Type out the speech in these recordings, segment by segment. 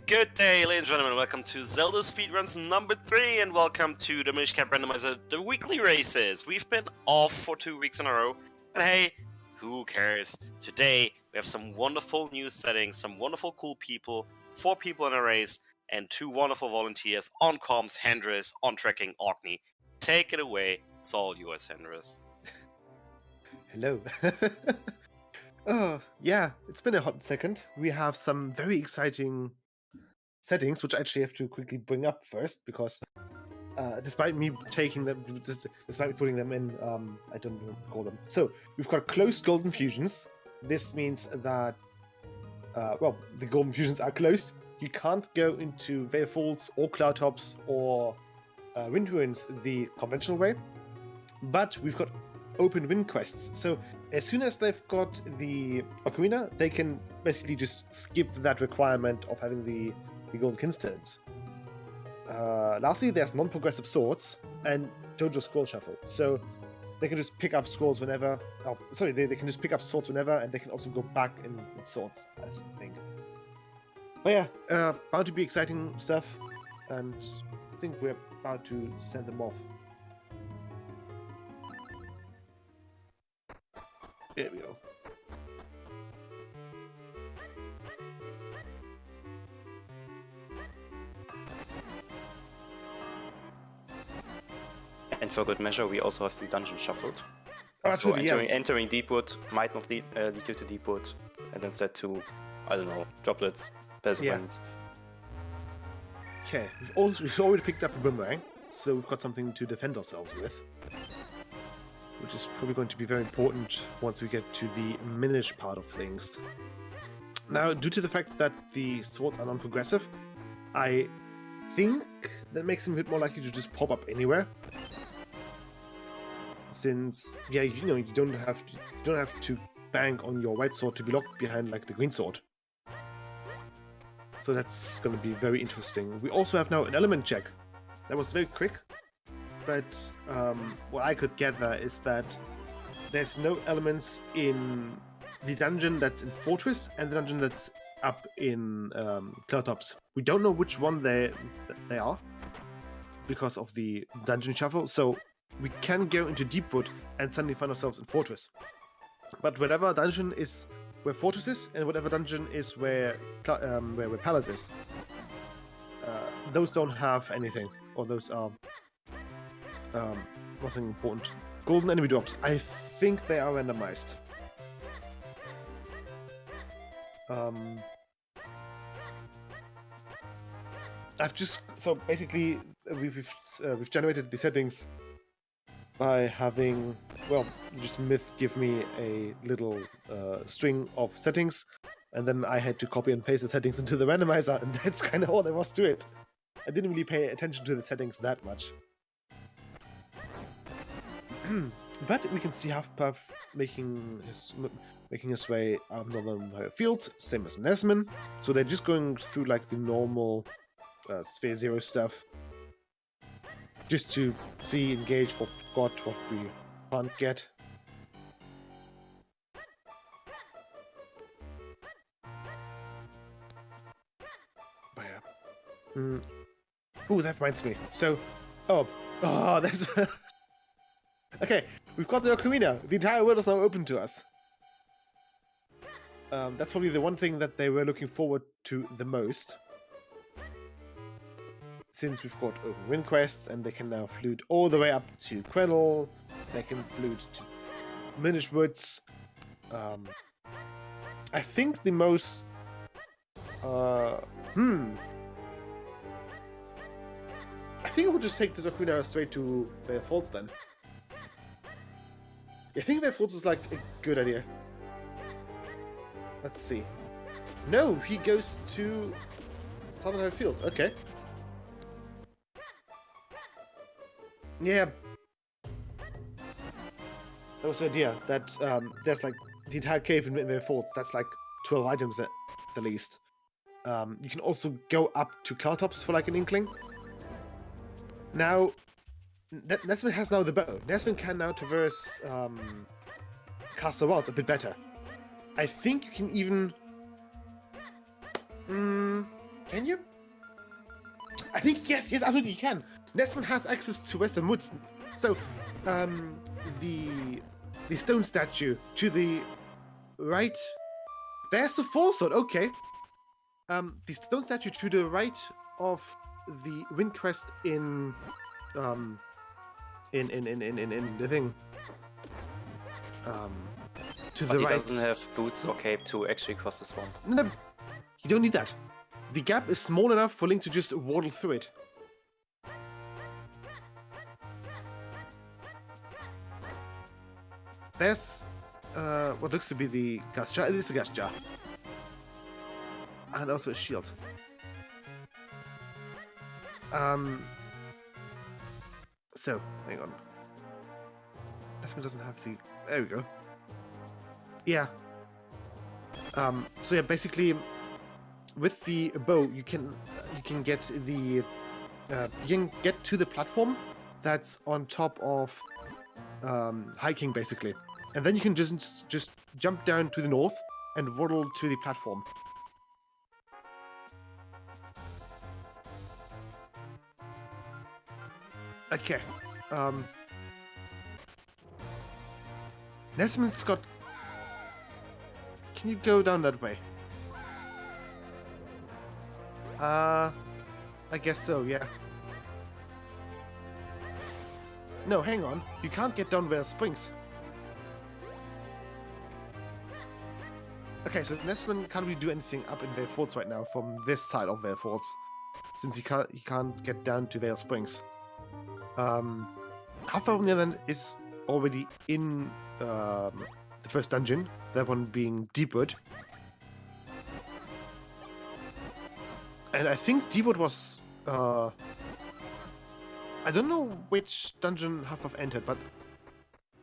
Good day, ladies and gentlemen. Welcome to Zelda Speedruns number 3, and welcome to the Minish Randomizer, the weekly races. We've been off for 2 weeks in a row, and hey, who cares? Today, we have some wonderful new settings, some wonderful cool people, 4 people in a race, and 2 wonderful volunteers on comms, Hendris, on tracking, Orkney. Take it away. It's all yours, Hendris. Hello. Oh, yeah, it's been a hot second. We have some very exciting settings, which I actually have to quickly bring up first, because despite me putting them in, I don't know what to call them. So, we've got closed golden fusions. This means that, the golden fusions are closed. You can't go into Veil Folds or Cloud Tops or Wind Ruins the conventional way, but we've got open wind quests. So as soon as they've got the ocarina, they can basically just skip that requirement of having the golden kinstones. Lastly, there's non-progressive swords and Dojo scroll shuffle. So they can just pick up scrolls whenever. Oh, sorry, they can just pick up swords whenever, and they can also go back in swords, I think. But yeah, bound to be exciting stuff, and I think we're about to send them off. There we go. And for good measure, we also have the dungeon shuffled. Oh, so absolutely, entering Deepwood might not lead you to Deepwood, and instead to, I don't know, droplets, Perseverance. Okay, we've already picked up a boomerang, so we've got something to defend ourselves with, which is probably going to be very important once we get to the Minish part of things. Now, due to the fact that the swords are non-progressive, I think that makes them a bit more likely to just pop up anywhere. Since, yeah, you don't have to bank on your white sword to be locked behind like the green sword. So that's going to be very interesting. We also have now an element check. That was very quick. But what I could gather is that there's no elements in the dungeon that's in Fortress and the dungeon that's up in Cloud Tops. We don't know which one they are because of the dungeon shuffle, so we can go into Deepwood and suddenly find ourselves in Fortress. But whatever dungeon is where Fortress is, and whatever dungeon is where Palace is, those don't have anything, or those are nothing important. Golden enemy drops. I think they are randomized. Basically we've generated the settings by having, well, just Myth give me a little string of settings, and then I had to copy and paste the settings into the randomizer, and that's kind of all there was to it. I didn't really pay attention to the settings that much. But we can see Half-Puff making his way up the field, same as Nesmin. So they're just going through like the normal Sphere Zero stuff, just to see, engage what we've got, what we can't get. But yeah. Ooh, that reminds me. So, that's okay. We've got the ocarina. The entire world is now open to us. That's probably the one thing that they were looking forward to the most, since we've got open wind quests, and they can now flute all the way up to Quennel. They can flute to Minish Woods. I think the most I think we'll just take this ocarina straight to Veil Folds then. I think Veil Folds is like a good idea. Let's see. No, he goes to Southern High Field. Okay. Yeah. That was the idea, that there's like the entire cave in Veil Folds. That's like 12 items at the least. You can also go up to Cloud Tops for like an inkling. Now, Nesmin has now the bow. Nesmin can now traverse Castle Wilds a bit better. I think you can even Can you? I think yes, absolutely you can. Nesman has access to Western Woods, so the stone statue to the right. There's the Force Sword. Okay. The stone statue to the right of the Wind Crest in the thing. To But the he right. doesn't have boots or cape to actually cross the swamp. No, you don't need that. The gap is small enough for Link to just waddle through it. There's what looks to be the gas jar. It is a gas jar. And also a shield. So, hang on. This one doesn't have the... There we go. Yeah. So yeah, basically, with the bow, you can get the you can get to the platform that's on top of hiking, basically, and then you can just jump down to the north and waddle to the platform. Okay. Nesman's got... Can you go down that way? I guess so, yeah. No, hang on. You can't get down Vale Springs. Okay, so Nesman can't really do anything up in Vale Forts right now from this side of Vale Forts, since he can't get down to Vale Springs. Half of the other is already in the first dungeon, that one being Deepwood. And I think Deepwood was... I don't know which dungeon Hufflepuff entered, but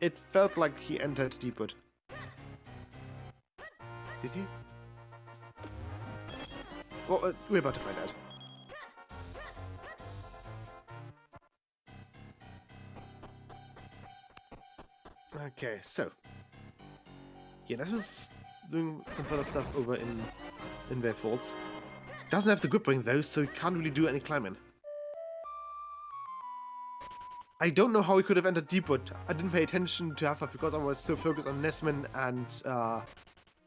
it felt like he entered Deepwood. Did he? Well, we're about to find out. Okay, so... Yeah, this is doing some further stuff over in Vale Forts. Doesn't have the grip ring though, so he can't really do any climbing. I don't know how he could have entered Deepwood. I didn't pay attention to Hufflepuff because I was so focused on Nesman and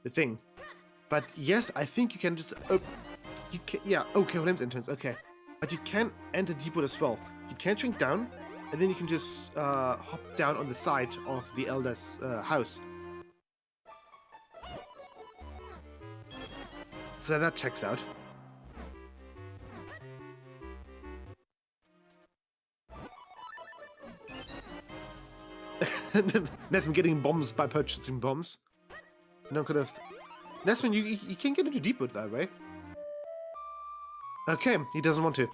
the thing. But yes, I think you can just... you can, yeah, okay, William's entrance, okay. But you can enter Deepwood as well. You can shrink down, and then you can just hop down on the side of the Elder's house. So that checks out. Nesman getting bombs by purchasing bombs. No could have... Nesman, you can get into Deepwood that way. Okay, he doesn't want to.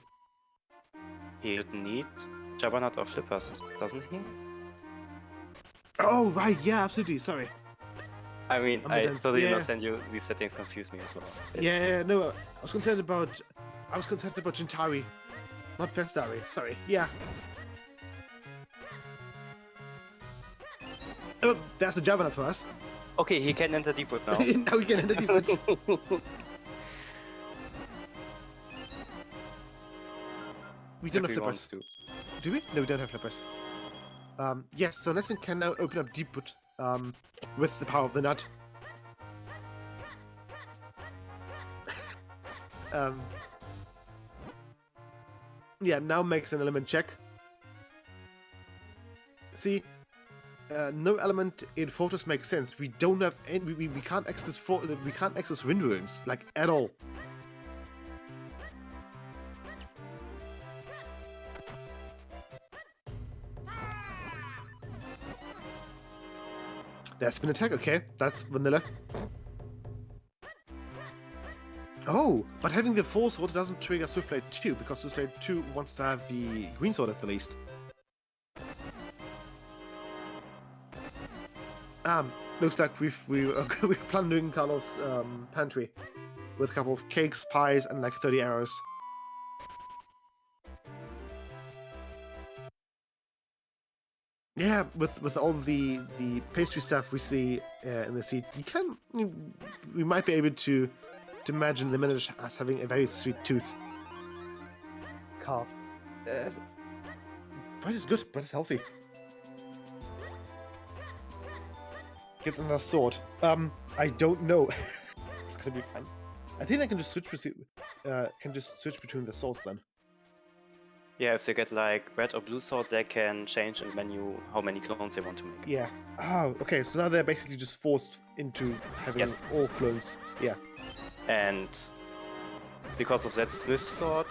He would need Juggernaut or Flippers, doesn't he? Oh, right, yeah, absolutely, sorry. I mean, I totally yeah. understand you. These settings confuse me as well. Yeah, no, I was concerned about Gintari, not Festari, sorry, yeah. Oh, that's the Juggernaut for us. Okay, he can enter Deepwood now. Now we can enter Deepwood. We don't have flippers. Do we? No, we don't have flippers. Yes, so Nesman can now open up Deepwood with the power of the nut. Yeah, now makes an element check. See, no element in Fortress makes sense. We don't have any, we can't access we can't access wind runes like at all. That's been attack, okay. That's vanilla. Oh, but having the Force Sword doesn't trigger Swiftblade 2, because Swiftblade 2 wants to have the Green Sword at the least. Looks like we're plundering Carlos' pantry with a couple of cakes, pies, and like 30 arrows. Yeah, with all the pastry stuff we see in the seat, we might be able to to imagine the Minish as having a very sweet tooth. Carp. Bread is good. Bread is healthy. Get another sword. I don't know. It's gonna be fun. I think I can just switch between the swords then. Yeah, if they get like red or blue swords, they can change in the menu how many clones they want to make. Yeah. Oh, okay. So now they're basically just forced into having all clones. Yeah. And because of that, Smith sword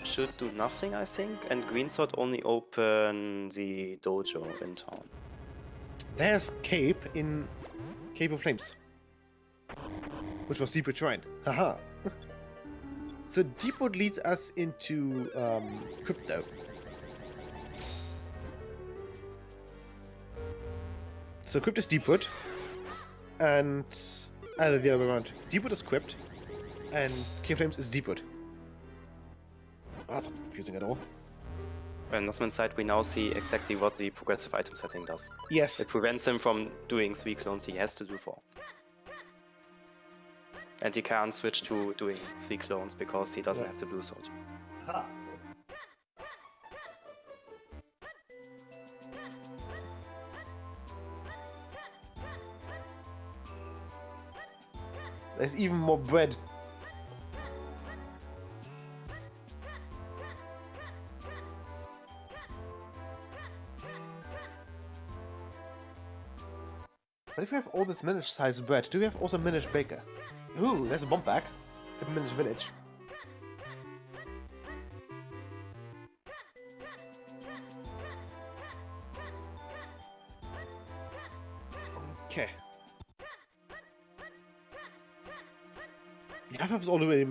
should do nothing, I think, and green sword only open the dojo in town. There's Cape in Cave of Flames, which was Deep Wood Shrine. Haha. So Deep Wood leads us into Crypto. So Crypt is Deep Wood, and either the other way around. Deep Wood is Crypt, and Cave of Flames is Deep Wood. Oh, that's not confusing at all. On Nussman's side, we now see exactly what the progressive item setting does. Yes. It prevents him from doing 3 clones, he has to do 4. And he can't switch to doing 3 clones because he doesn't have the blue sword. Ha. There's even more bread. But if we have all this Minish sized bread, do we have also Minish Baker? Ooh, there's a bomb back. At Minish Village. Okay. The FF is already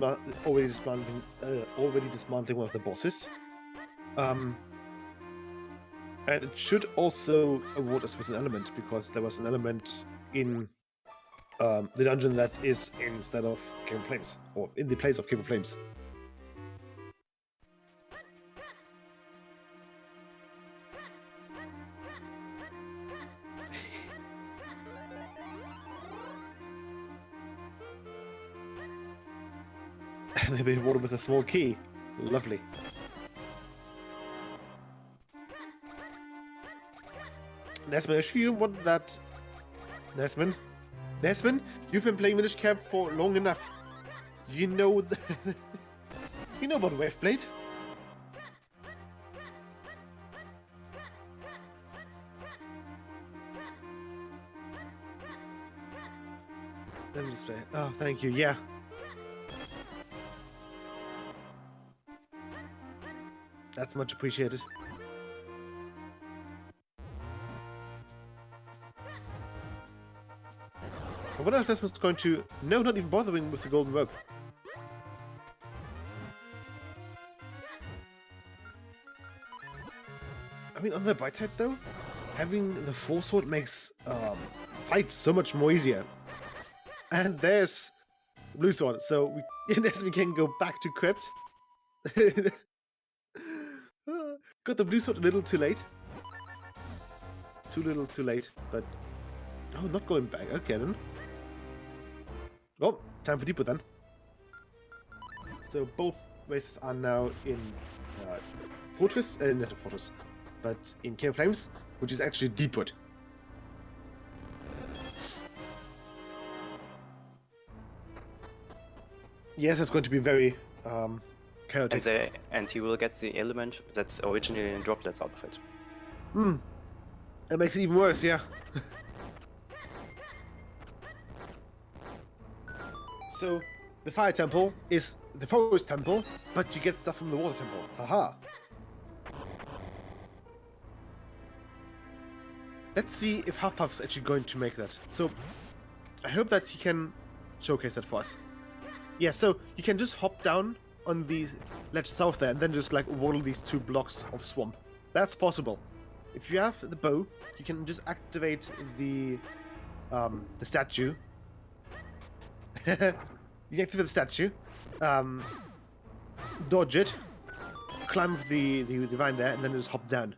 dismantling one of the bosses. And it should also award us with an element, because there was an element in the dungeon that is instead of Cave of Flames, or in the place of Cave of Flames. And they've been rewarded with a small key. Lovely. Nesman, actually, you don't want that. Nesman? Nesman, you've been playing Minish Cap for long enough. You know you know about Waveblade. Let me just play. Oh, thank you, yeah. That's much appreciated. I wonder if Nesman's going to... No, not even bothering with the golden rope. I mean, on the bright side though, having the full sword makes fights so much more easier. And there's blue sword, so we can go back to Crypt. Got the blue sword a little too late. Too little too late, but... Oh, not going back. Okay then. Well, time for Deep Wood then. So both races are now in Fortress, not a Fortress, but in Cave of Flames, which is actually Deep Wood. Yes, it's going to be very chaotic. And he will get the element that's originally in droplets out of it. Hmm. That makes it even worse, yeah. So, the Fire Temple is the Forest Temple, but you get stuff from the Water Temple. Haha. Let's see if Huffpuff's actually going to make that. So, I hope that he can showcase that for us. Yeah, so you can just hop down on the ledge south there and then just like waddle these 2 blocks of swamp. That's possible. If you have the bow, you can just activate the statue. You activate the statue, dodge it, climb up the vine there, and then just hop down.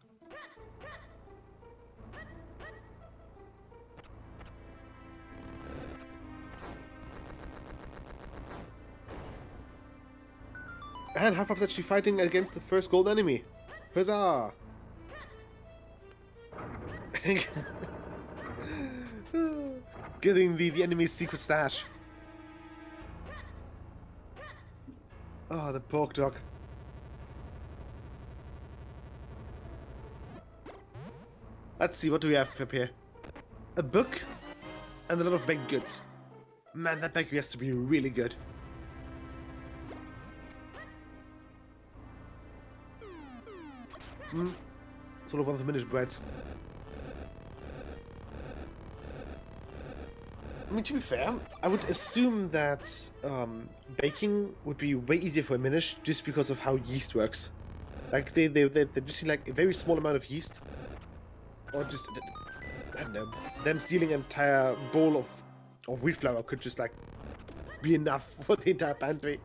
And Half-Life's actually fighting against the first gold enemy. Huzzah! Getting the enemy's secret stash. Oh, the pork dog. Let's see, what do we have up here? A book and a lot of baked goods. Man, that bakery has to be really good. Sort of one of the Minish breads. I mean, to be fair, I would assume that baking would be way easier for a Minish just because of how yeast works. Like, they just need like a very small amount of yeast. Or just, I don't know, them stealing an entire bowl of wheat flour could just like be enough for the entire pantry.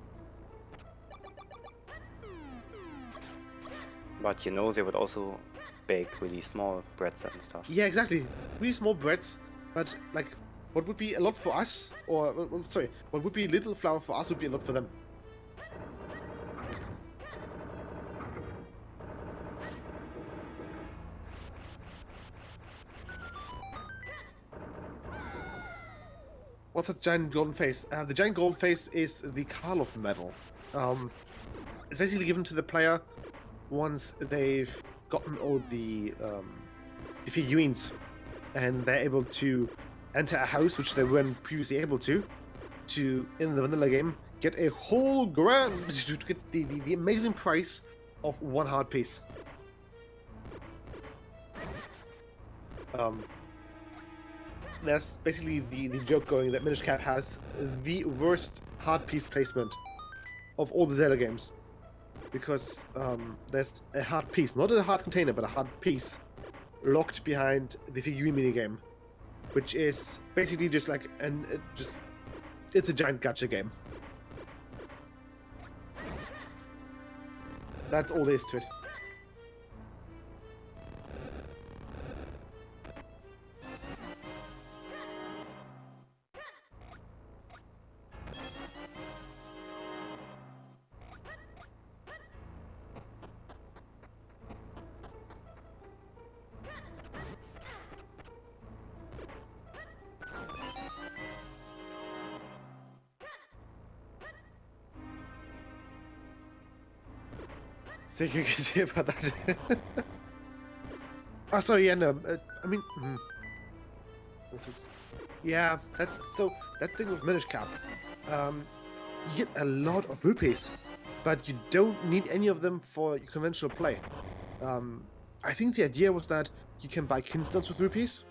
But you know, they would also bake really small breads and stuff. Yeah, exactly. Really small breads, but like, what would be a lot for us, or sorry, what would be little flour for us would be a lot for them. What's that giant golden face? The giant golden face is the Karloff medal. It's basically given to the player once they've gotten all the figurines, and they're able to enter a house which they weren't previously able to in the vanilla game, get a whole grand, to get the amazing price of one heart piece. That's basically the joke going that Minish Cap has the worst hard piece placement of all the Zelda games. Because there's a hard piece, not a hard container, but a hard piece locked behind the figurine minigame. Which is basically just like it's a giant gacha game. That's all there is to it. So you can hear about that. Oh, sorry, yeah, no, I mean, yeah, that's thing with Minish Cap. You get a lot of rupees, but you don't need any of them for your conventional play. I think the idea was that you can buy kinstones with rupees,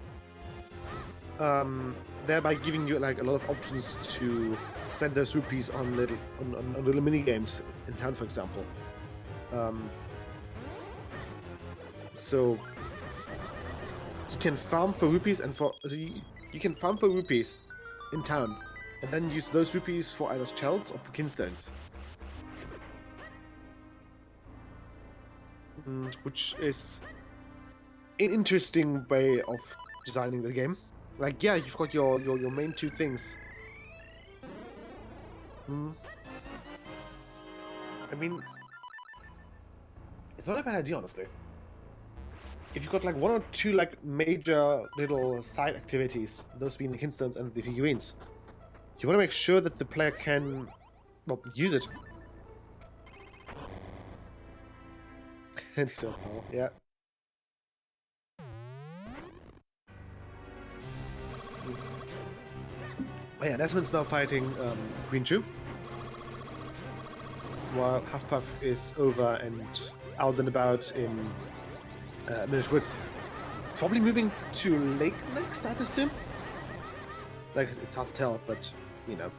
thereby giving you like a lot of options to spend those rupees on little mini games in town, for example. So you can farm for rupees you can farm for rupees in town, and then use those rupees for either shells or for kinstones. Which is an interesting way of designing the game. Like, yeah, you've got your main two things. I mean, it's not a bad idea, honestly. If you've got like one or two like major little side activities, those being the kinstones and the figurines, you want to make sure that the player can, well, use it. Yeah. Oh yeah, Desmond's now fighting Green Chew, while Huffpuff is over and out and about in Minish Woods. Probably moving to Lake next, I'd assume. Like, it's hard to tell, but, you know.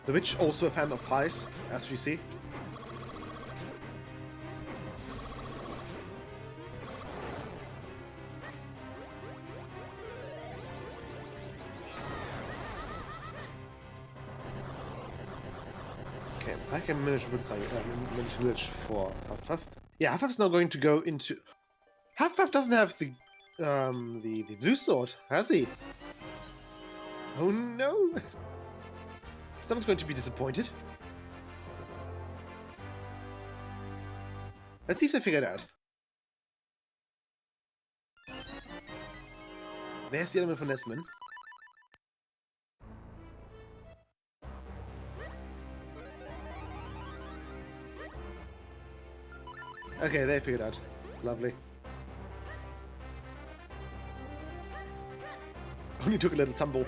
The witch also a fan of pies, as we see. Okay, I can manage Minish for Huff. Yeah, Huff's now going to go into. Huff doesn't have the blue sword, has he? Oh no! Someone's going to be disappointed. Let's see if they figure it out. There's the element for Nesman. Okay, they figured out. Lovely. Only took a little tumble.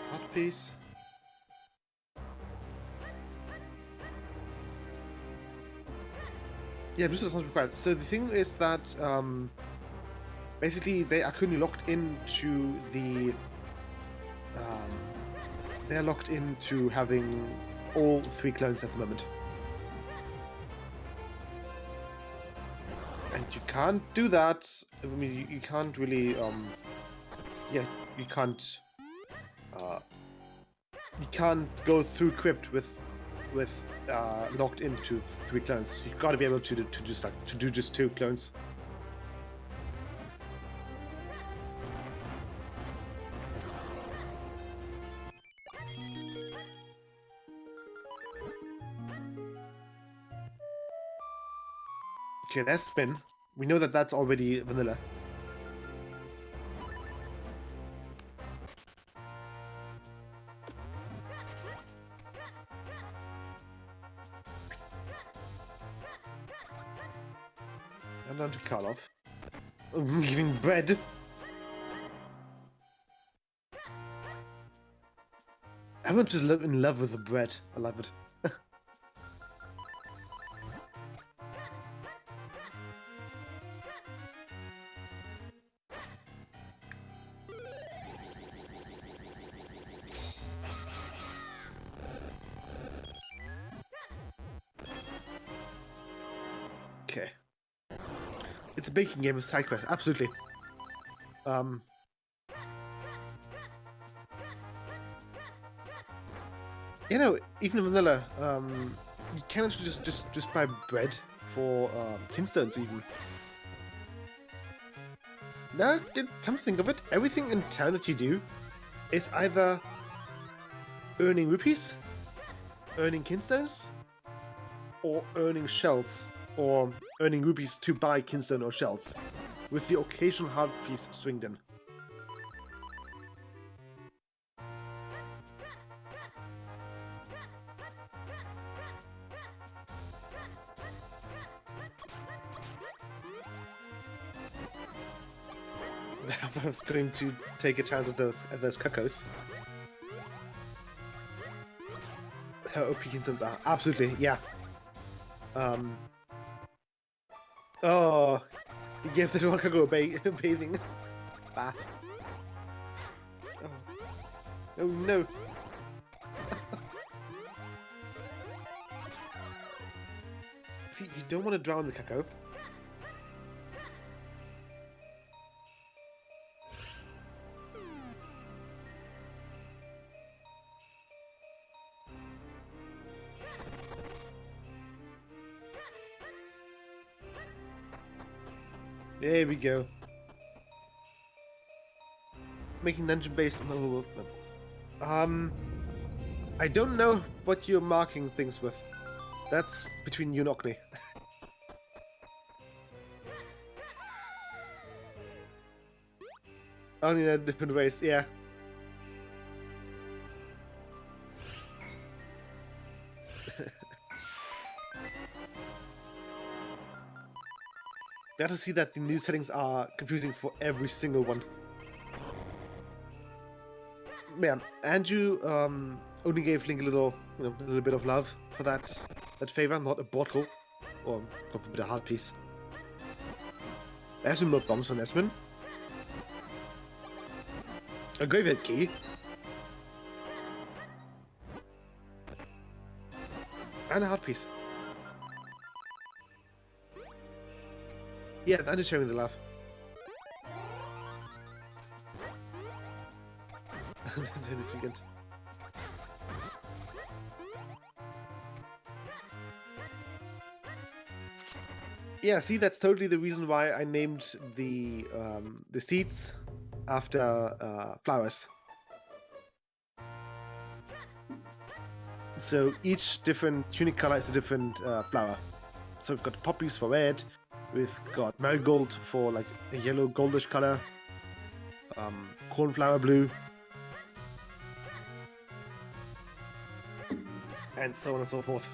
Hot piece. Yeah, blue sword sounds required. So the thing is that basically they are currently locked into the they're locked into having all 3 clones at the moment. And you can't do that. I mean, you can't really yeah, you can't go through crypt with locked into 3 clones. You've got to be able to do just 2 clones. Okay, that's spin. We know that that's already vanilla. And down to Karlov. Giving bread. Everyone's just in love with the bread. I love it. Okay. It's a baking game with side quests, absolutely. You know, even in vanilla, you can actually just buy bread for kinstones even. Now, come to think of it, everything in town that you do is either earning rupees, earning kinstones, or earning shells, or earning rupees to buy kinstone or shells, with the occasional hard piece stringed in. I was going to take a chance at those cuckoos. How OP kinstones are. Absolutely, yeah. Oh, he gave the one cuckoo a bathing bath. Oh, oh no. See, you don't want to drown the cuckoo. There we go. Making dungeon based on the whole world. I don't know what you're marking things with. That's between you and Orkney. Only in different ways, yeah. You have to see that the new settings are confusing for every single one. Yeah, and you only gave Link a little bit of love for that favor, not a bottle, or God forbid a heart piece. There's some more bombs on Esmond. A graveyard key. And a heart piece. Yeah, I'm just sharing the laugh. This weekend. Yeah, see, that's totally the reason why I named the seeds after flowers. So each different unique color is a different flower. So we've got poppies for red, we've got marigold for like a yellow goldish color, cornflower blue, and so on and so forth.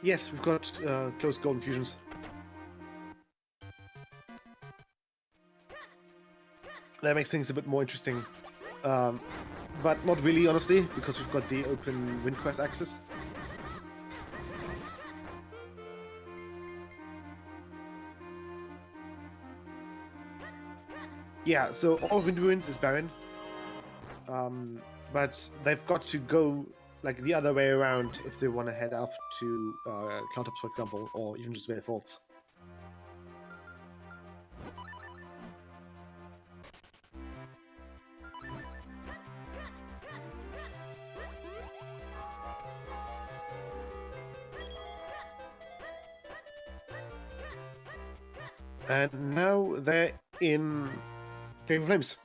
Yes, we've got close golden fusions. That makes things a bit more interesting. But not really, honestly, because we've got the open Windquest axis. Yeah, so all Wind Ruins is barren. But they've got to go like the other way around if they want to head up to Cloudtops, for example, or even just Vale Faults. And now they're in Cave of Flames.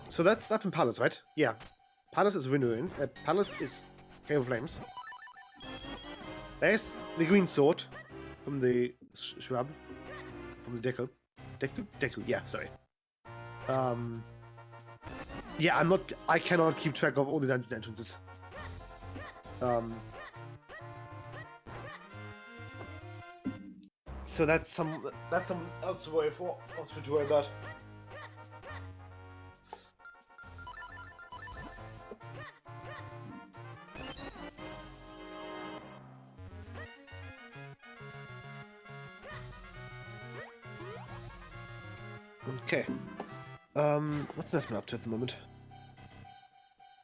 So that's up in Palace, right? Yeah. Palace is Wind Ruin. Palace is Cave of Flames. There's the green sword from the shrub. From the Deku. Deku, yeah, sorry. Yeah, I cannot keep track of all the dungeon entrances. So that's someone else to worry for, also to worry about. Okay. What's Nesman up to at the moment?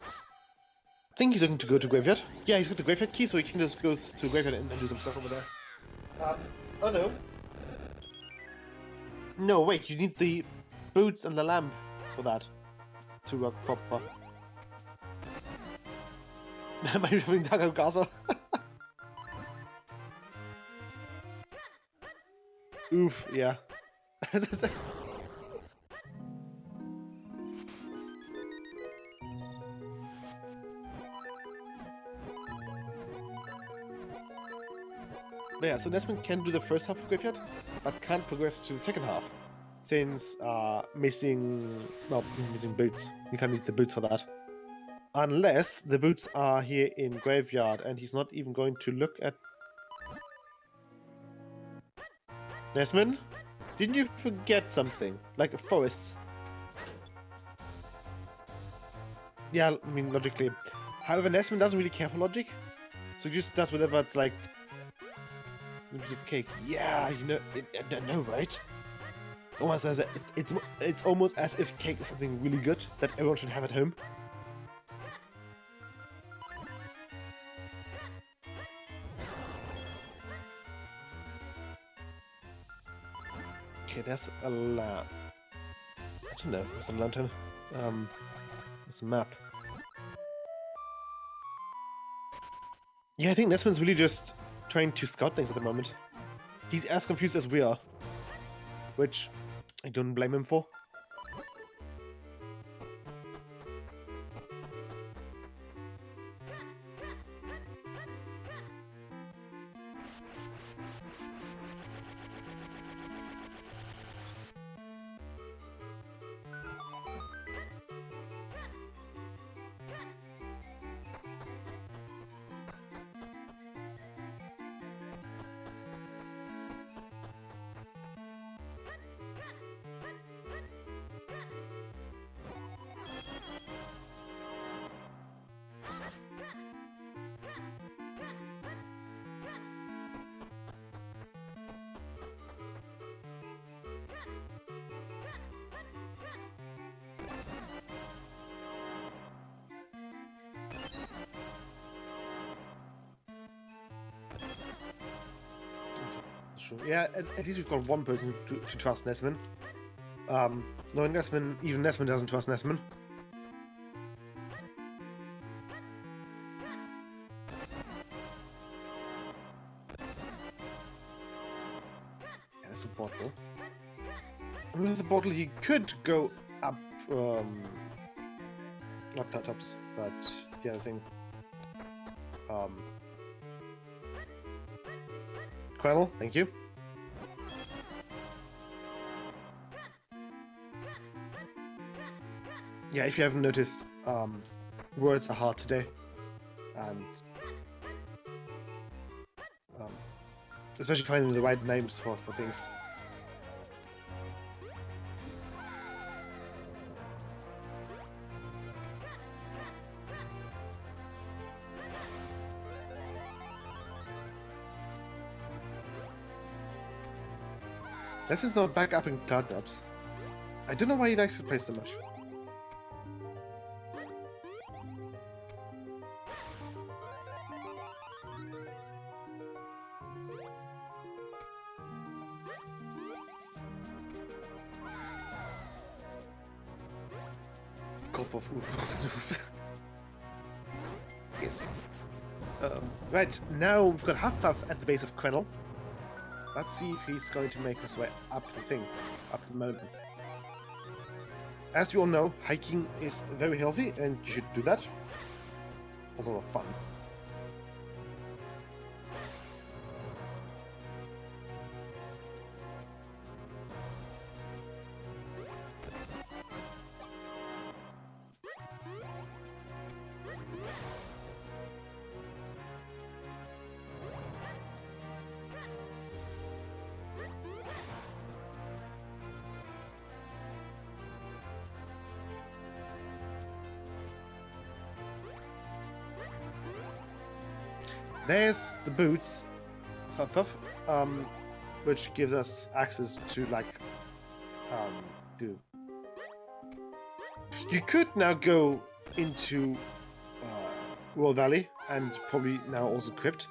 I think he's looking to go to Graveyard. Yeah, he's got the Graveyard key, so he can just go to Graveyard and do some stuff over there. Oh no. No, wait, you need the boots and the lamp for that. To work proper. Am I having Dago Gaza? Oof, yeah. Yeah, so Nesman can do the first half of Graveyard, but can't progress to the second half, since missing boots. You can't need the boots for that. Unless the boots are here in Graveyard, and he's not even going to look at... Nesman? Didn't you forget something? Like a forest? Yeah, I mean, logically. However, Nesman doesn't really care for logic, so he just does whatever it's like... A piece of cake. Yeah, you know, I know, right? It's almost as it's almost as if cake is something really good that everyone should have at home. Okay, there's a I don't know. There's a lantern. There's a map. Yeah, I think Nesman's really just trying to scout things at the moment. He's as confused as we are, which I don't blame him for. Yeah, at least we've got one person to trust Nesman. Knowing Nesman, even Nesman doesn't trust Nesman. Yeah, that's a bottle. And with the bottle, he could go up, not tops, but the other thing. Quennel, thank you. Yeah, if you haven't noticed, words are hard today, and especially finding the right names for things. This is not back up in cloud dubs. I don't know why he likes to play so much. Cough off. Yes. Right, now we've got Huffpuff at the base of Quennel. Let's see if he's going to make his way up the thing, up the mountain. As you all know, hiking is very healthy and you should do that. Also a lot of fun. There's the boots, which gives us access to You could now go into Royal Valley and probably now also Crypt.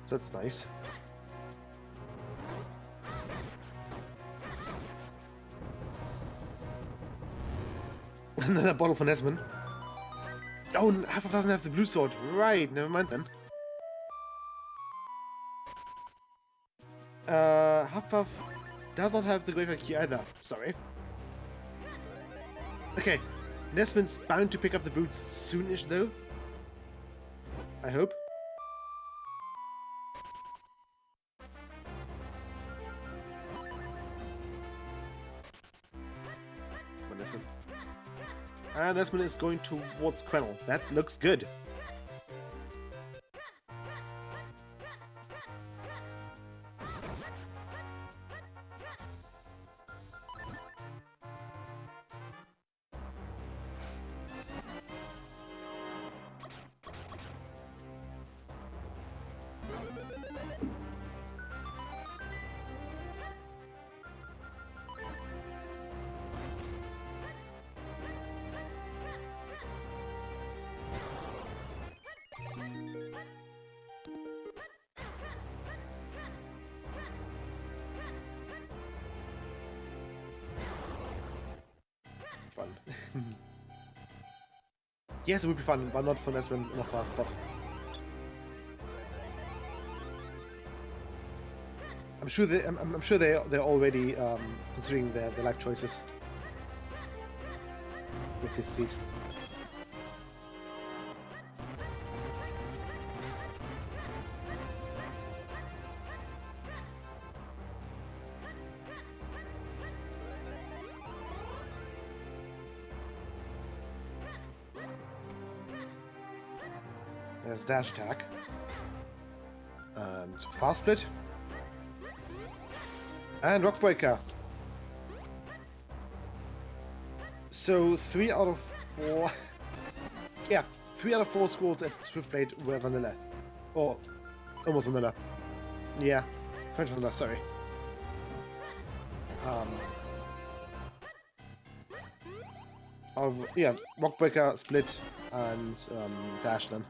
So that's nice. Another bottle for Nesman. Oh, Huffpuff doesn't have the blue sword. Right, never mind then. Huffpuff does not have the graveyard key either. Sorry. Okay, Nesman's bound to pick up the boots soonish though. I hope. Come on, Nesman. And Nesman is going towards Quennel. That looks good. Fun. Yes, it would be fun, but not for Nesman enough stuff. I'm sure they're already considering their life choices with this seat. There's dash attack and fast split. And Rock Breaker. So 3 out of 4. Yeah, 3 out of 4 scores at Swiftblade were vanilla. Or almost vanilla. Yeah, French vanilla, sorry. Yeah, Rock Breaker, Split, and Dash then.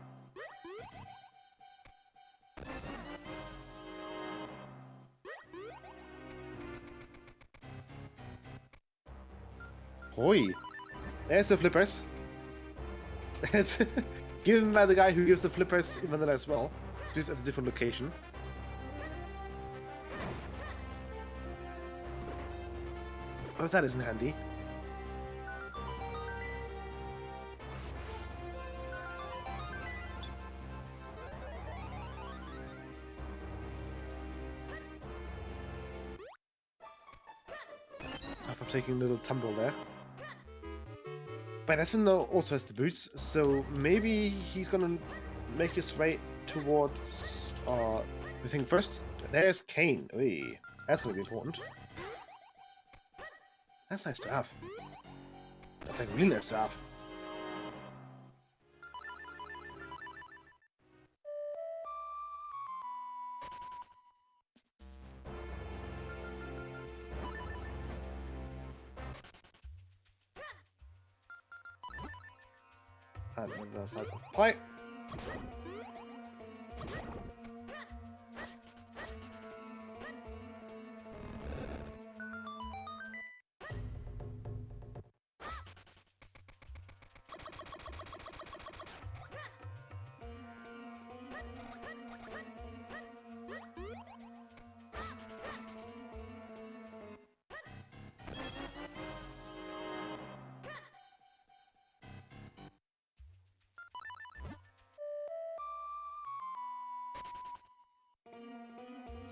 Hoi! There's the flippers. It's given by the guy who gives the flippers in vanilla as well, just at a different location. Oh, that isn't handy. After taking a little tumble there. But Nesman though also has the boots, so maybe he's gonna make his way towards the thing first. There's Kane. Oy, that's gonna be important. That's nice to have. That's like really nice to have. And then the size of the pipe.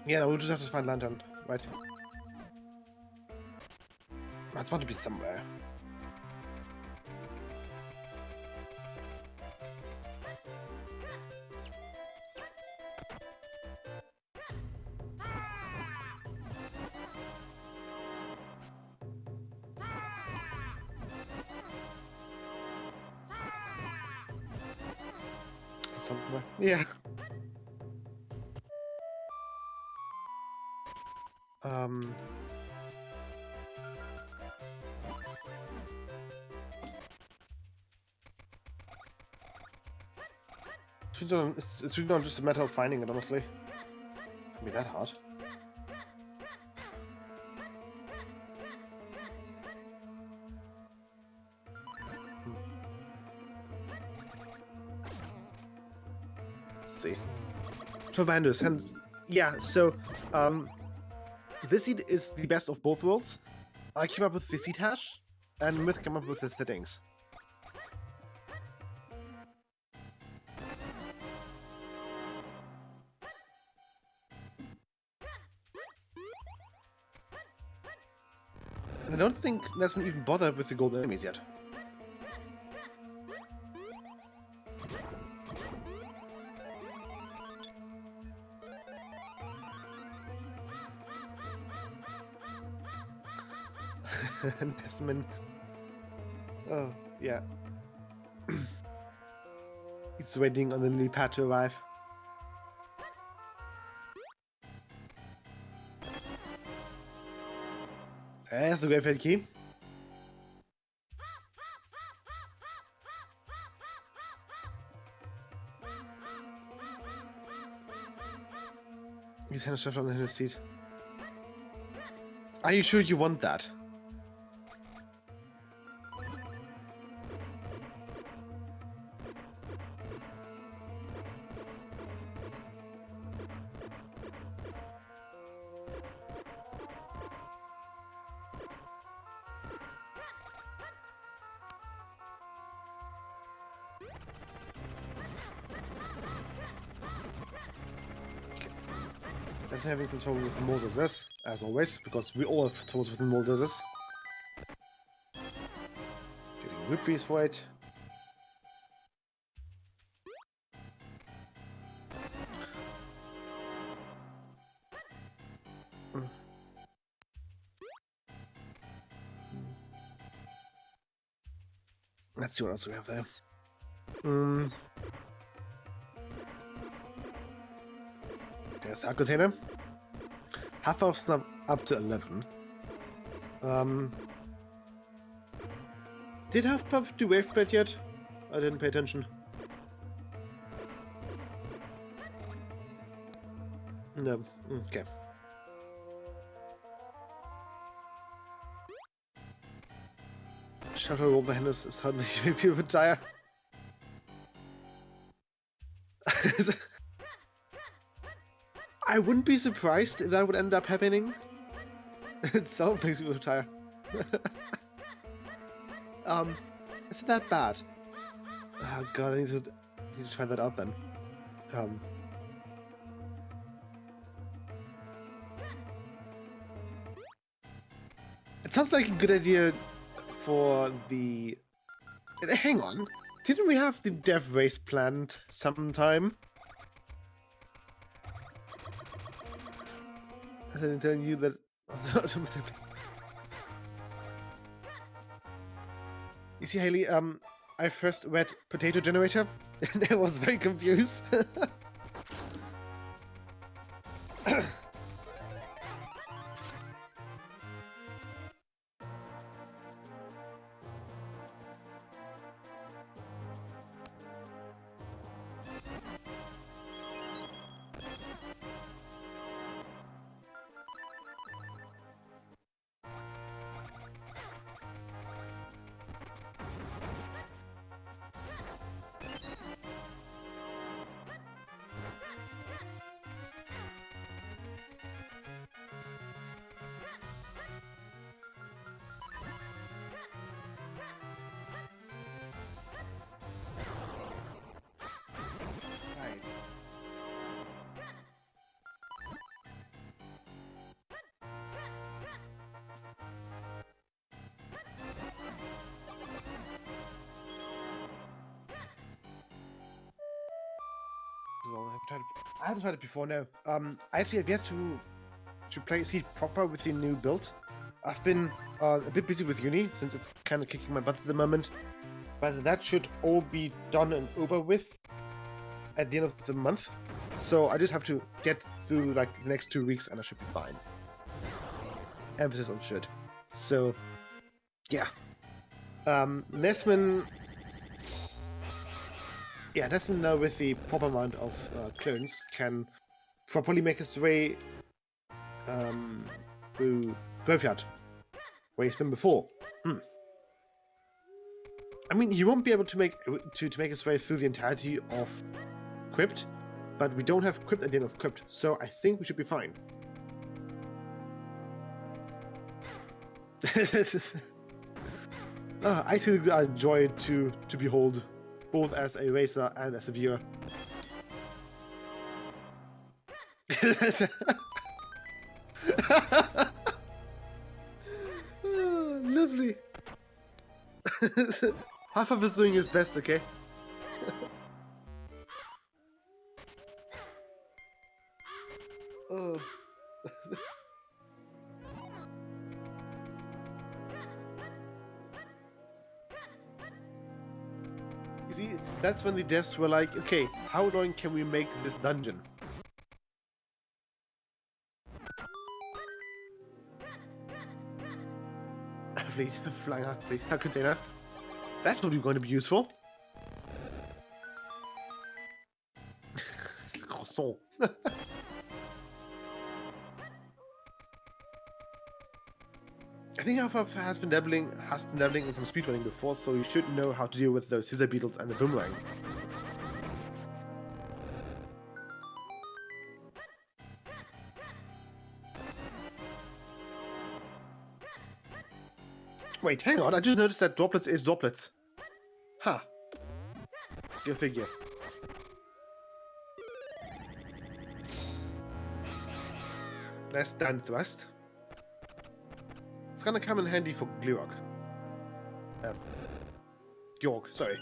Yeah, no, we'll just have to find Lantern, right? That's bound to be somewhere. Somewhere. Yeah. It's really not just a matter of finding it, honestly. It can't be that hard. Let's see. Tremendous, and yeah, so this seed is the best of both worlds. I came up with the seed hash, and Myth came up with the settings. And I don't think Nesman even bothered with the golden enemies yet. Nesman. Oh, yeah. It's waiting on the lily pad to arrive. There's the Graveyard Key. He's hand shoved on his seat. Are you sure you want that? Doesn't have some trouble with Moldases, as always, because we all have troubles with Moldases. Getting rupees for it. Let's see what else we have there. There's our container. Half of snap up to 11. Did Huffpuff do wave pet yet? I didn't pay attention. No. Okay. Shadow overhand is suddenly maybe a bit dire. I wouldn't be surprised if that would end up happening. Itself makes me retire. Isn't that bad? Oh god, I need to try that out then. It sounds like a good idea for the... Hang on. Didn't we have the dev race planned sometime? I didn't tell you that automatically. You see, Haley, I first read Potato Generator and I was very confused. Well, I haven't tried it before, no. I actually have yet to play Seed proper with the new build. I've been a bit busy with uni, since it's kind of kicking my butt at the moment. But that should all be done and over with at the end of the month. So I just have to get through like the next 2 weeks and I should be fine. Emphasis on should. So, yeah. Nesman... Yeah, Nesman now with the proper amount of clearance can properly make his way through Graveyard, where he's been before. I mean, he won't be able to make his way through the entirety of Crypt, but we don't have Crypt at the end of Crypt, so I think we should be fine. I think I enjoy it to behold, both as a racer and as a viewer. Oh, lovely. Half of us doing his best, okay? Oh. You see, that's when the devs were like, okay, how long can we make this dungeon? Flying out container. That's probably going to be useful. It's a croissant. I think Alpha has been dabbling in some speedrunning before, so you should know how to deal with those scissor beetles and the boomerang. Wait, hang on, I just noticed that droplets is droplets. Huh. Go figure. There's Down Thrust. It's gonna come in handy for Glurak. York, sorry.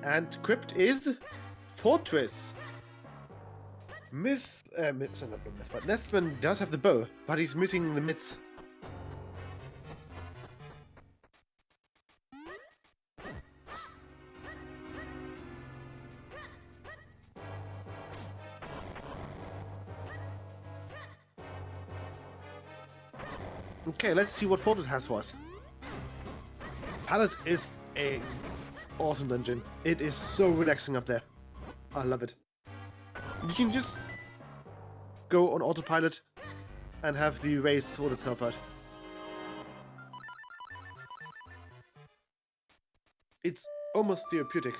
And Crypt is Fortress. Sorry, not Myth, but Nestman does have the bow, but he's missing the mitts. Okay, let's see what Fortress has for us. Palace is a awesome dungeon. It is so relaxing up there. I love it. You can just go on autopilot and have the race sort itself out. It's almost therapeutic.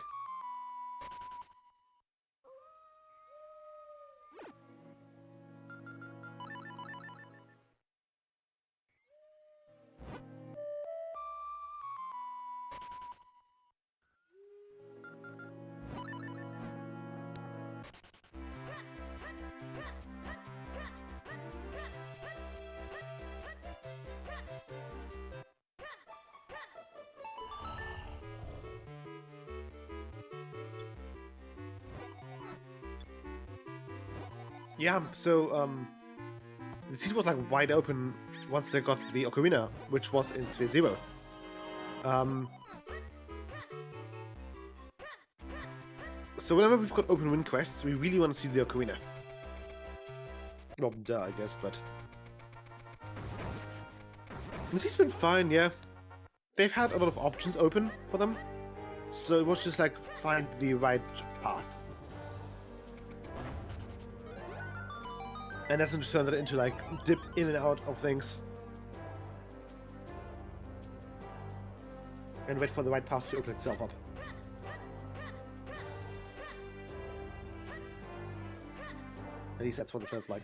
Yeah, so the seat was like wide open once they got the ocarina, which was in Sphere Zero. So whenever we've got open wind quests, we really want to see the ocarina. Well, duh, I guess, but the seat's been fine, yeah. They've had a lot of options open for them, so it was just like find the right path. And that's when just turned it into like dip in and out of things. And wait for the right path to open itself up. At least that's what it felt like.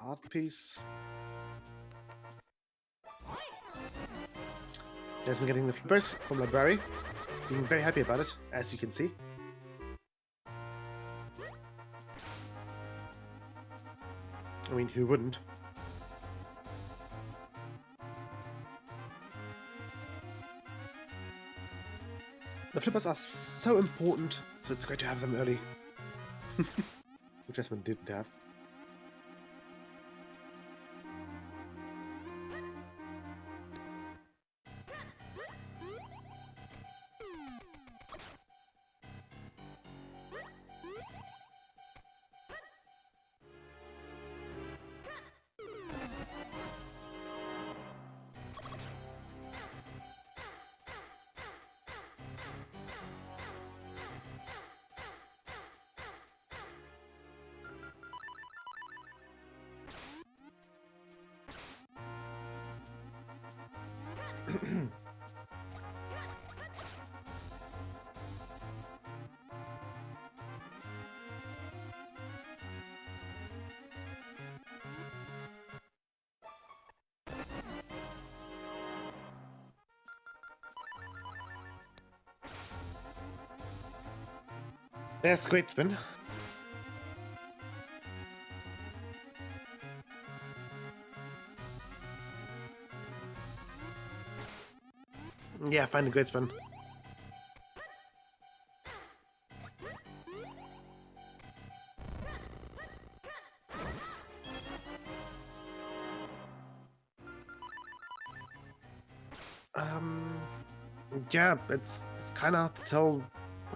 Art piece. There's me getting the flippers from library. Being very happy about it, as you can see. I mean, who wouldn't? The flippers are so important, so it's great to have them early. Which Desmond didn't have. There's Great Spin. Yeah, find the Great Spin. Yeah, it's kind of hard to tell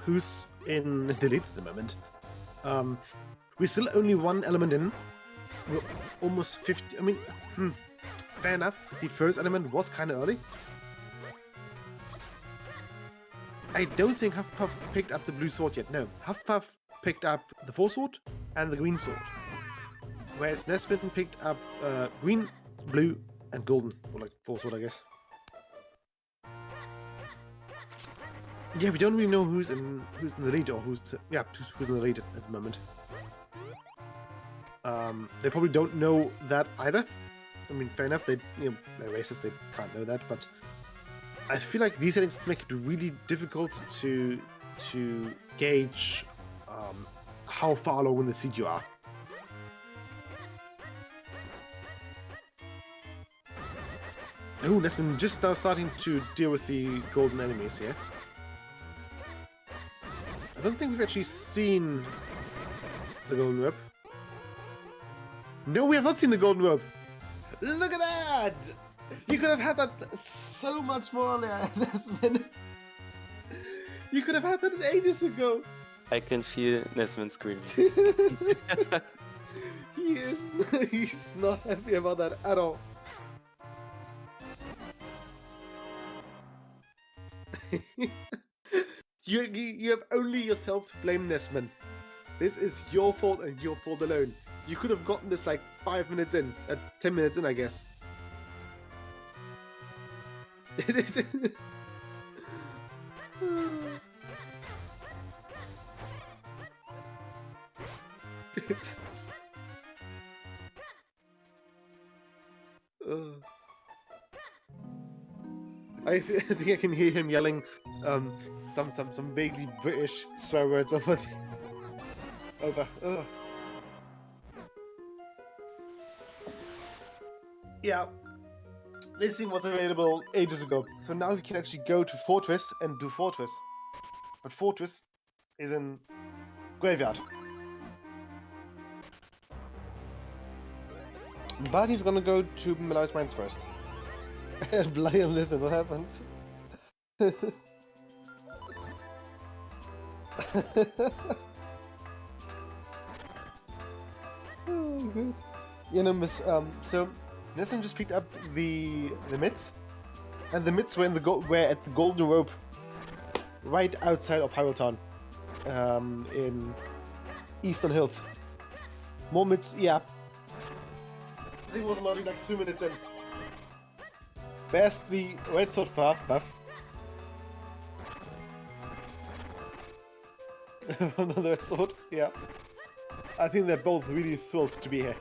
who's in the lead at the moment. We're still only one element in. We're almost 50. I mean, fair enough. The first element was kind of early. I don't think Hufflepuff picked up the blue sword yet. No, Hufflepuff picked up the four sword and the green sword, whereas Nesmith picked up green, blue, and golden, or like four sword, I guess. Yeah, we don't really know who's in the lead or who's in the lead at the moment. They probably don't know that either. I mean, fair enough. They're racist. They can't know that, but I feel like these settings make it really difficult to gauge how far along in the seed you are. Oh, Nesman just now starting to deal with the golden enemies here. I don't think we've actually seen the golden rope. No, we have not seen the golden rope. Look at that! You could have had that so much more earlier, Nesman. You could have had that ages ago. I can feel Nesman screaming. He's not happy about that at all. You have only yourself to blame, Nesman. This is your fault and your fault alone. You could have gotten this like 5 minutes in, 10 minutes in, I guess. I think I can hear him yelling some vaguely British swear words over. Yeah, this thing was available ages ago, so now we can actually go to Fortress and do Fortress. But Fortress is in Graveyard. But he's gonna go to Malloy's Mines first. Bloody listen, what happened? Oh, good. You know, Miss. So Nessun just picked up the mitts, and the mitts were in were at the golden rope, right outside of Hyrule Town, in Eastern Hills. More mitts, yeah. I think it was only like 2 minutes in. There's the red sword buff. Another red sword, yeah. I think they're both really thrilled to be here.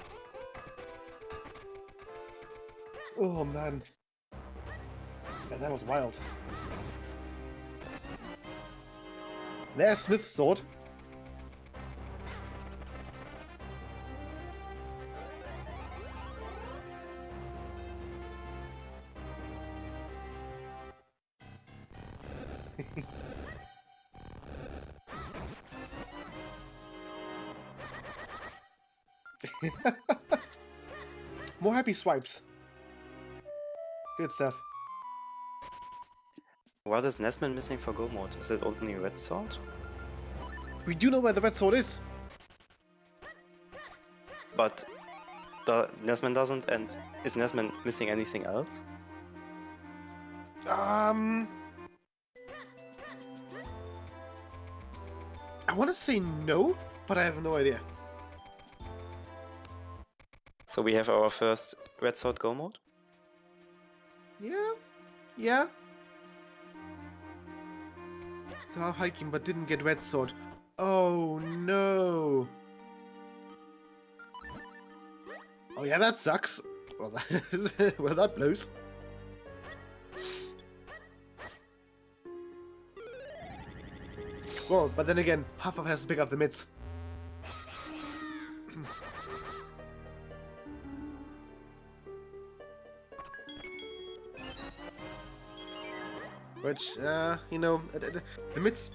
Oh man. Yeah, that was wild. There's Smith's sword. More happy swipes. Good stuff. What is Nesman missing for Go mode? Is it only red sword? We do know where the red sword is. But Nesman doesn't, and is Nesman missing anything else? I want to say no, but I have no idea. So we have our first red sword Go mode? Yeah. They're off hiking but didn't get red sword. Oh no. Oh yeah, that sucks. Well, well that blows. Well, but then again, Hufflepuff has to pick up the mitts. Which, you know, the mitts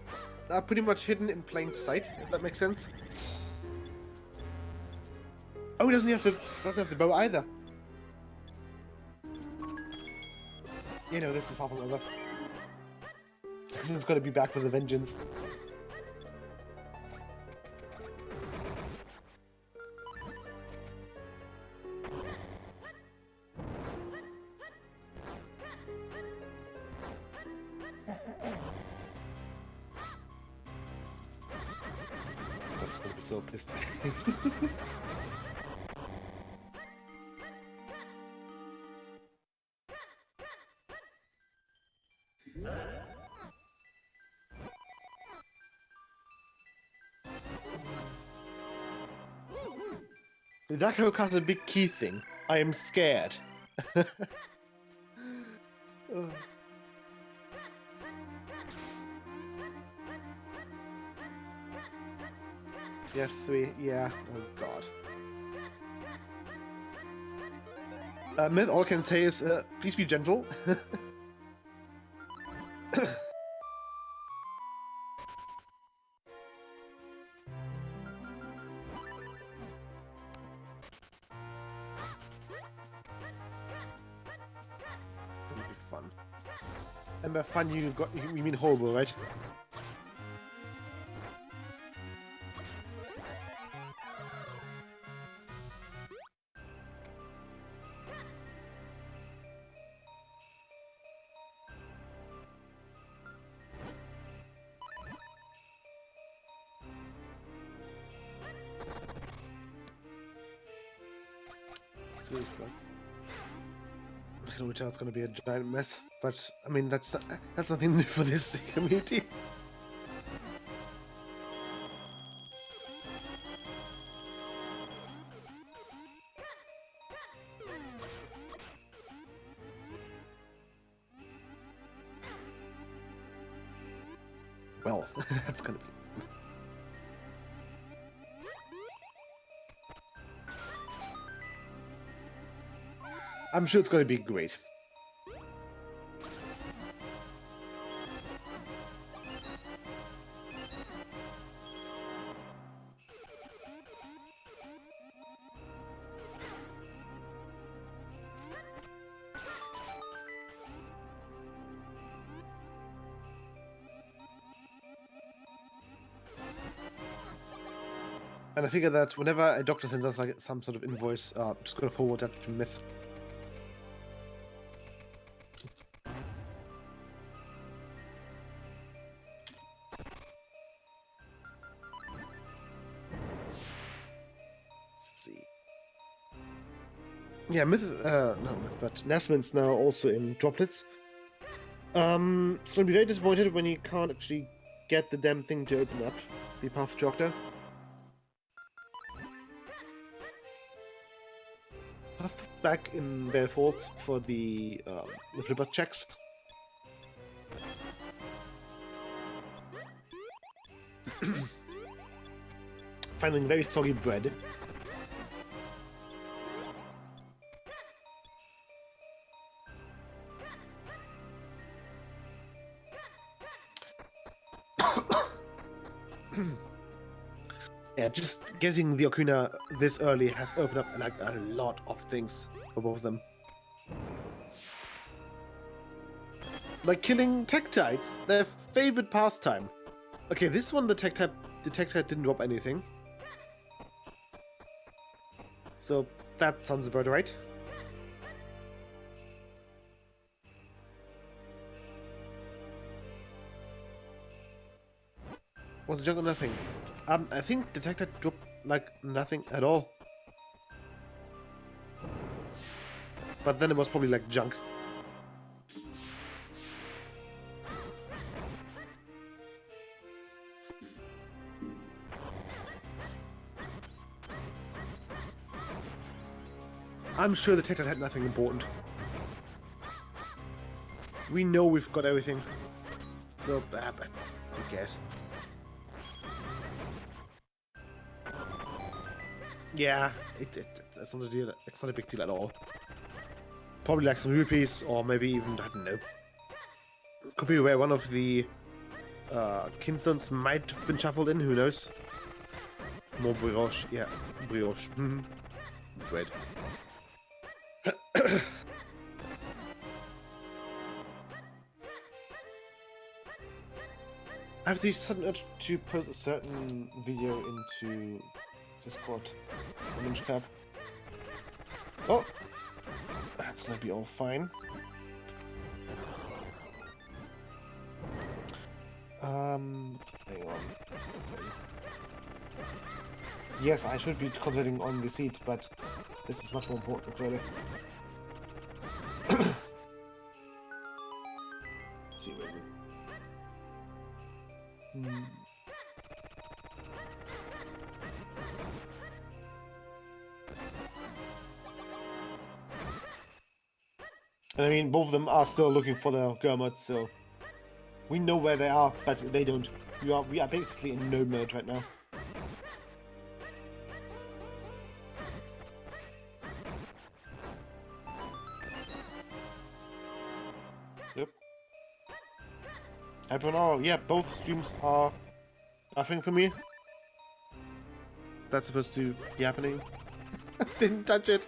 are pretty much hidden in plain sight, if that makes sense. Oh, he doesn't have the bow either. You know, this is far from over. This is gonna be back with a vengeance. That's gonna be so pissed. The Dark Oak has a big key thing. I am scared. Oh. Yeah, 3. Yeah. Oh god. Myth, all I can say is, please be gentle. It'll be fun. And by fun, you mean horrible, right? Seriously. I can always tell it's going to be a giant mess, but I mean that's nothing new for this community. Well, that's gonna be. I'm sure it's going to be great. And I figure that whenever a doctor sends us like some sort of invoice, just gonna forward that to Myth. Yeah, not Myth, but Nasmin's now also in droplets. It's gonna be very disappointed when he can't actually get the damn thing to open up the Path Doctor. Path back in Belfort for the flipper checks. Finding very soggy bread. Yeah, just getting the Okuna this early has opened up like a lot of things for both of them. Like killing Tektites, their favorite pastime. Okay, this one the Tektite didn't drop anything. So that sounds about right. Was the junk or nothing? I think Detector dropped like nothing at all. But then it was probably like junk. I'm sure the Detector had nothing important. We know we've got everything. So, who cares? Yeah, it's not a deal. It's not a big deal at all. Probably like some rupees, or maybe even, I don't know. Could be where one of the kinstones might have been shuffled in. Who knows? More brioche, yeah, brioche. Bread. I have the sudden urge to post a certain video into Discord. Minish cap. Oh, that's gonna be all fine. Hang on. Yes, I should be concentrating on the seat, but this is much more important, really. Let's see, where is it? I mean, both of them are still looking for their Gurmot, so we know where they are, but they don't. We are basically in no mode right now. Yep. I don't know. Yeah, both streams are nothing for me. Is that supposed to be happening? Didn't touch it.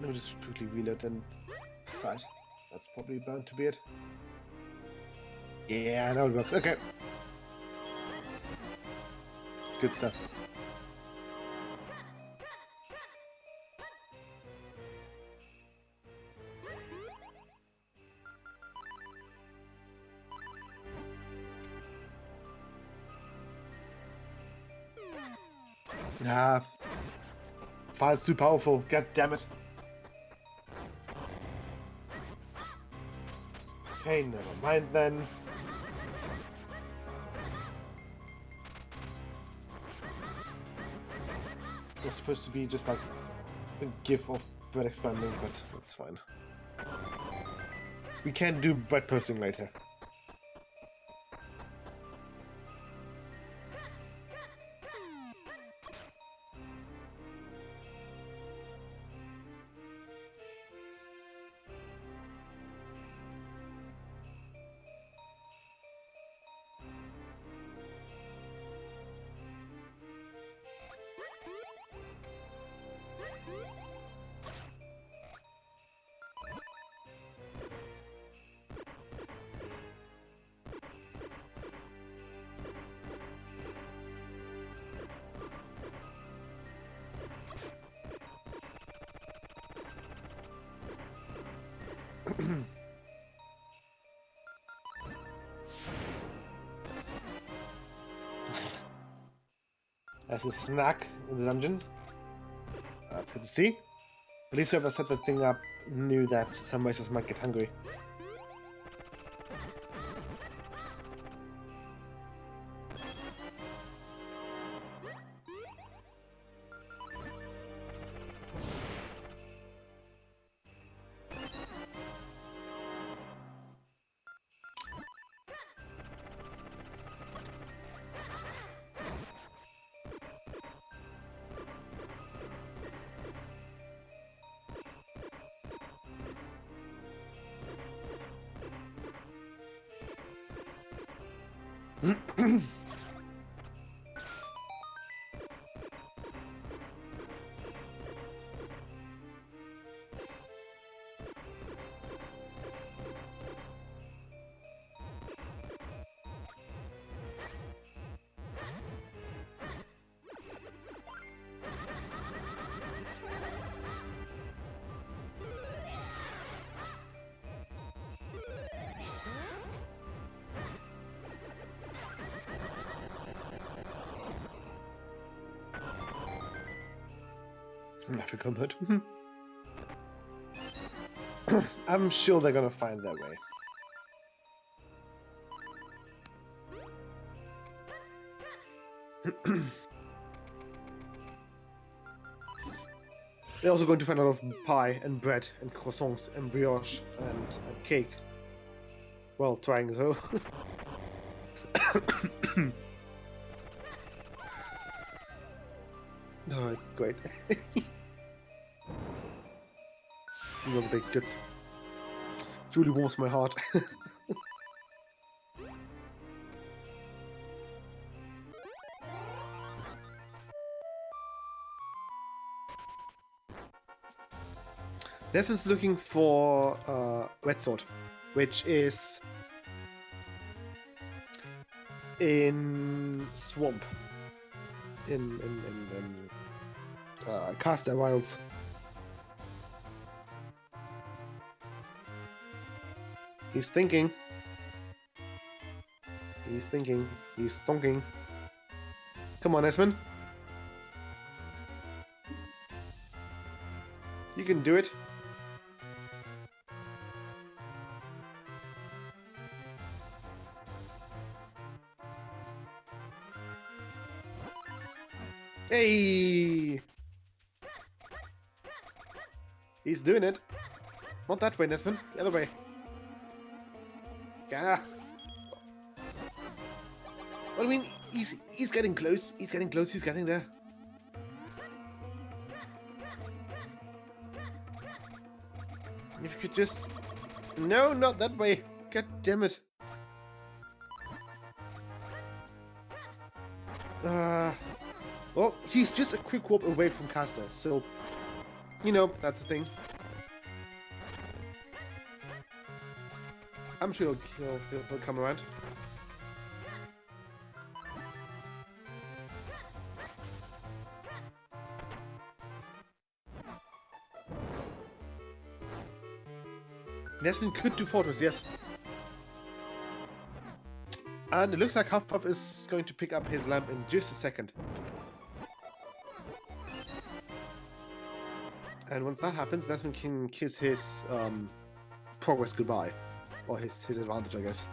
Let me just quickly reload and decide. That's probably bound to be it. Yeah, now it works. Okay. Good stuff. Ah. File's too powerful. God damn it. Okay, never mind then. It's supposed to be just like a gif of bread expanding, but that's fine. We can do bread posting later. As a snack in the dungeon. That's good to see. At least whoever set that thing up knew that some racers might get hungry. Nothing comfort. I'm sure they're gonna find their way. They're also going to find a lot of pie and bread and croissants and brioche and cake. Well, trying so. Oh, great. See all the big goods. Truly warms my heart. Desmond's looking for Red Sword, which is in Swamp. In Caster Wilds. He's thinking. He's thinking. He's stonking. Come on, Esmond. You can do it. Hey! He's doing it. Not that way, Nesman. The other way. Yeah. What I mean, he's getting close. He's getting close. He's getting there. If you could just... No, not that way. God damn it. Well, he's just a quick warp away from Caster, so... You know, that's the thing. I'm sure he'll come around. Nestlin could do Fortress, yes. And it looks like Huffpuff is going to pick up his lamp in just a second. And once that happens, Nestlin can kiss his progress goodbye. Or his advantage, I guess.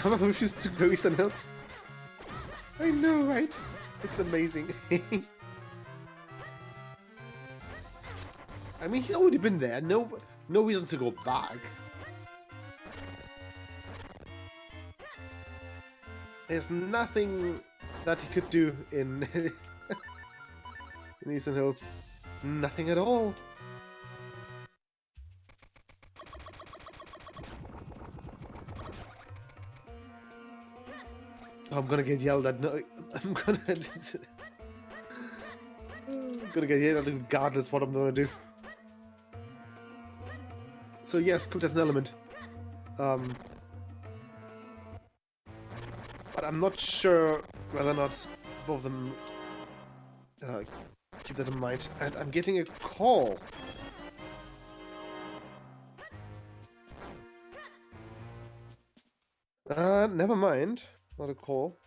I refuse to go Eastern Hills. I know, right? It's amazing. I mean, he's already been there. No reason to go back. There's nothing that he could do in in Eastern Hills. Nothing at all. I'm gonna get yelled at. No, I'm gonna get yelled at regardless what I'm gonna do. So yes, Crypt has an element. But I'm not sure whether or not both of them keep that in mind. And I'm getting a call. Never mind. Not a call.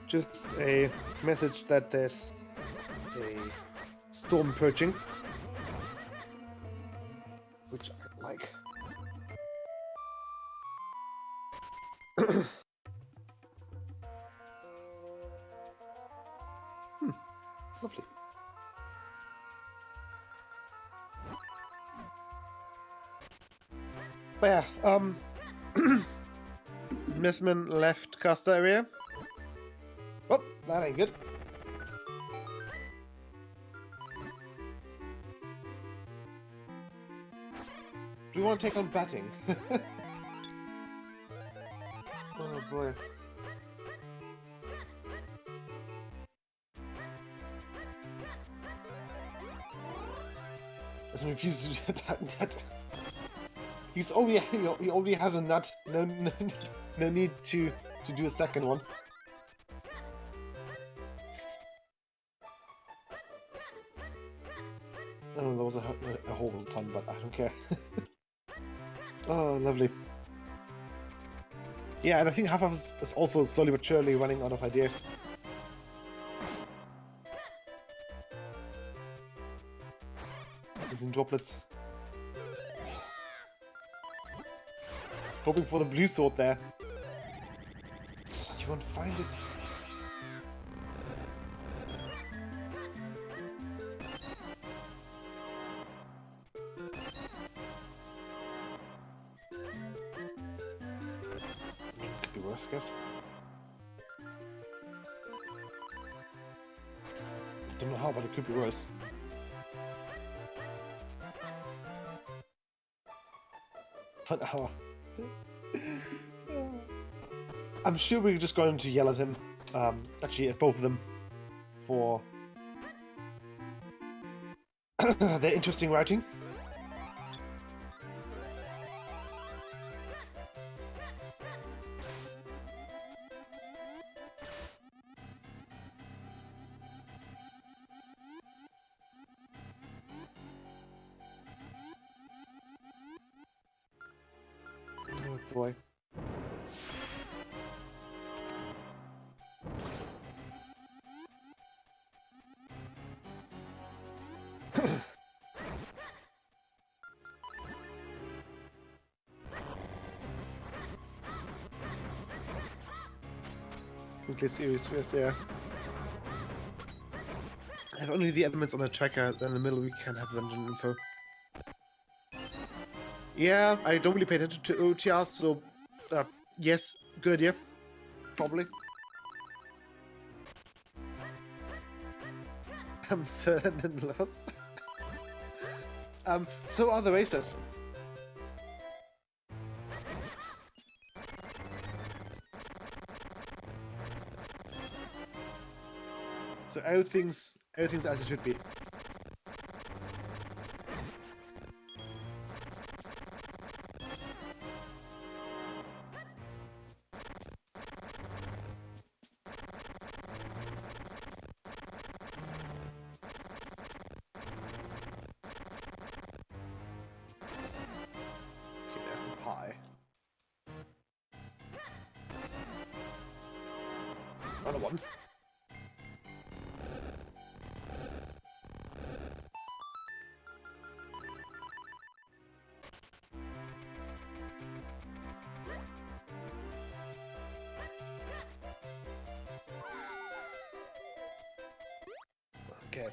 Just a message that there's a storm approaching. Which I like. Lovely. But yeah, Messman left Caster area. Oh, that ain't good. Do you want to take on batting? Oh boy. I'm refused to do that. He already has a nut. No need to do a second one. Oh, that was a horrible pun, but I don't care. Oh, lovely. Yeah, and I think Half-Life is also slowly but surely running out of ideas. It's in droplets. Hoping for the blue sword there. But you won't find it. Could be worse, I guess. I don't know how, but it could be worse. For an hour. I'm sure we're just going to yell at him Actually, at both of them for their interesting writing. Oh boy. Completely serious first, yeah. If only the elements on the tracker, then in the middle we can have dungeon info. Yeah, I don't really pay attention to OTRs, so yes, good idea. Probably. I'm certain and lost. So are the races. So everything's as it should be. Okay, there's the pie. Another one. Okay.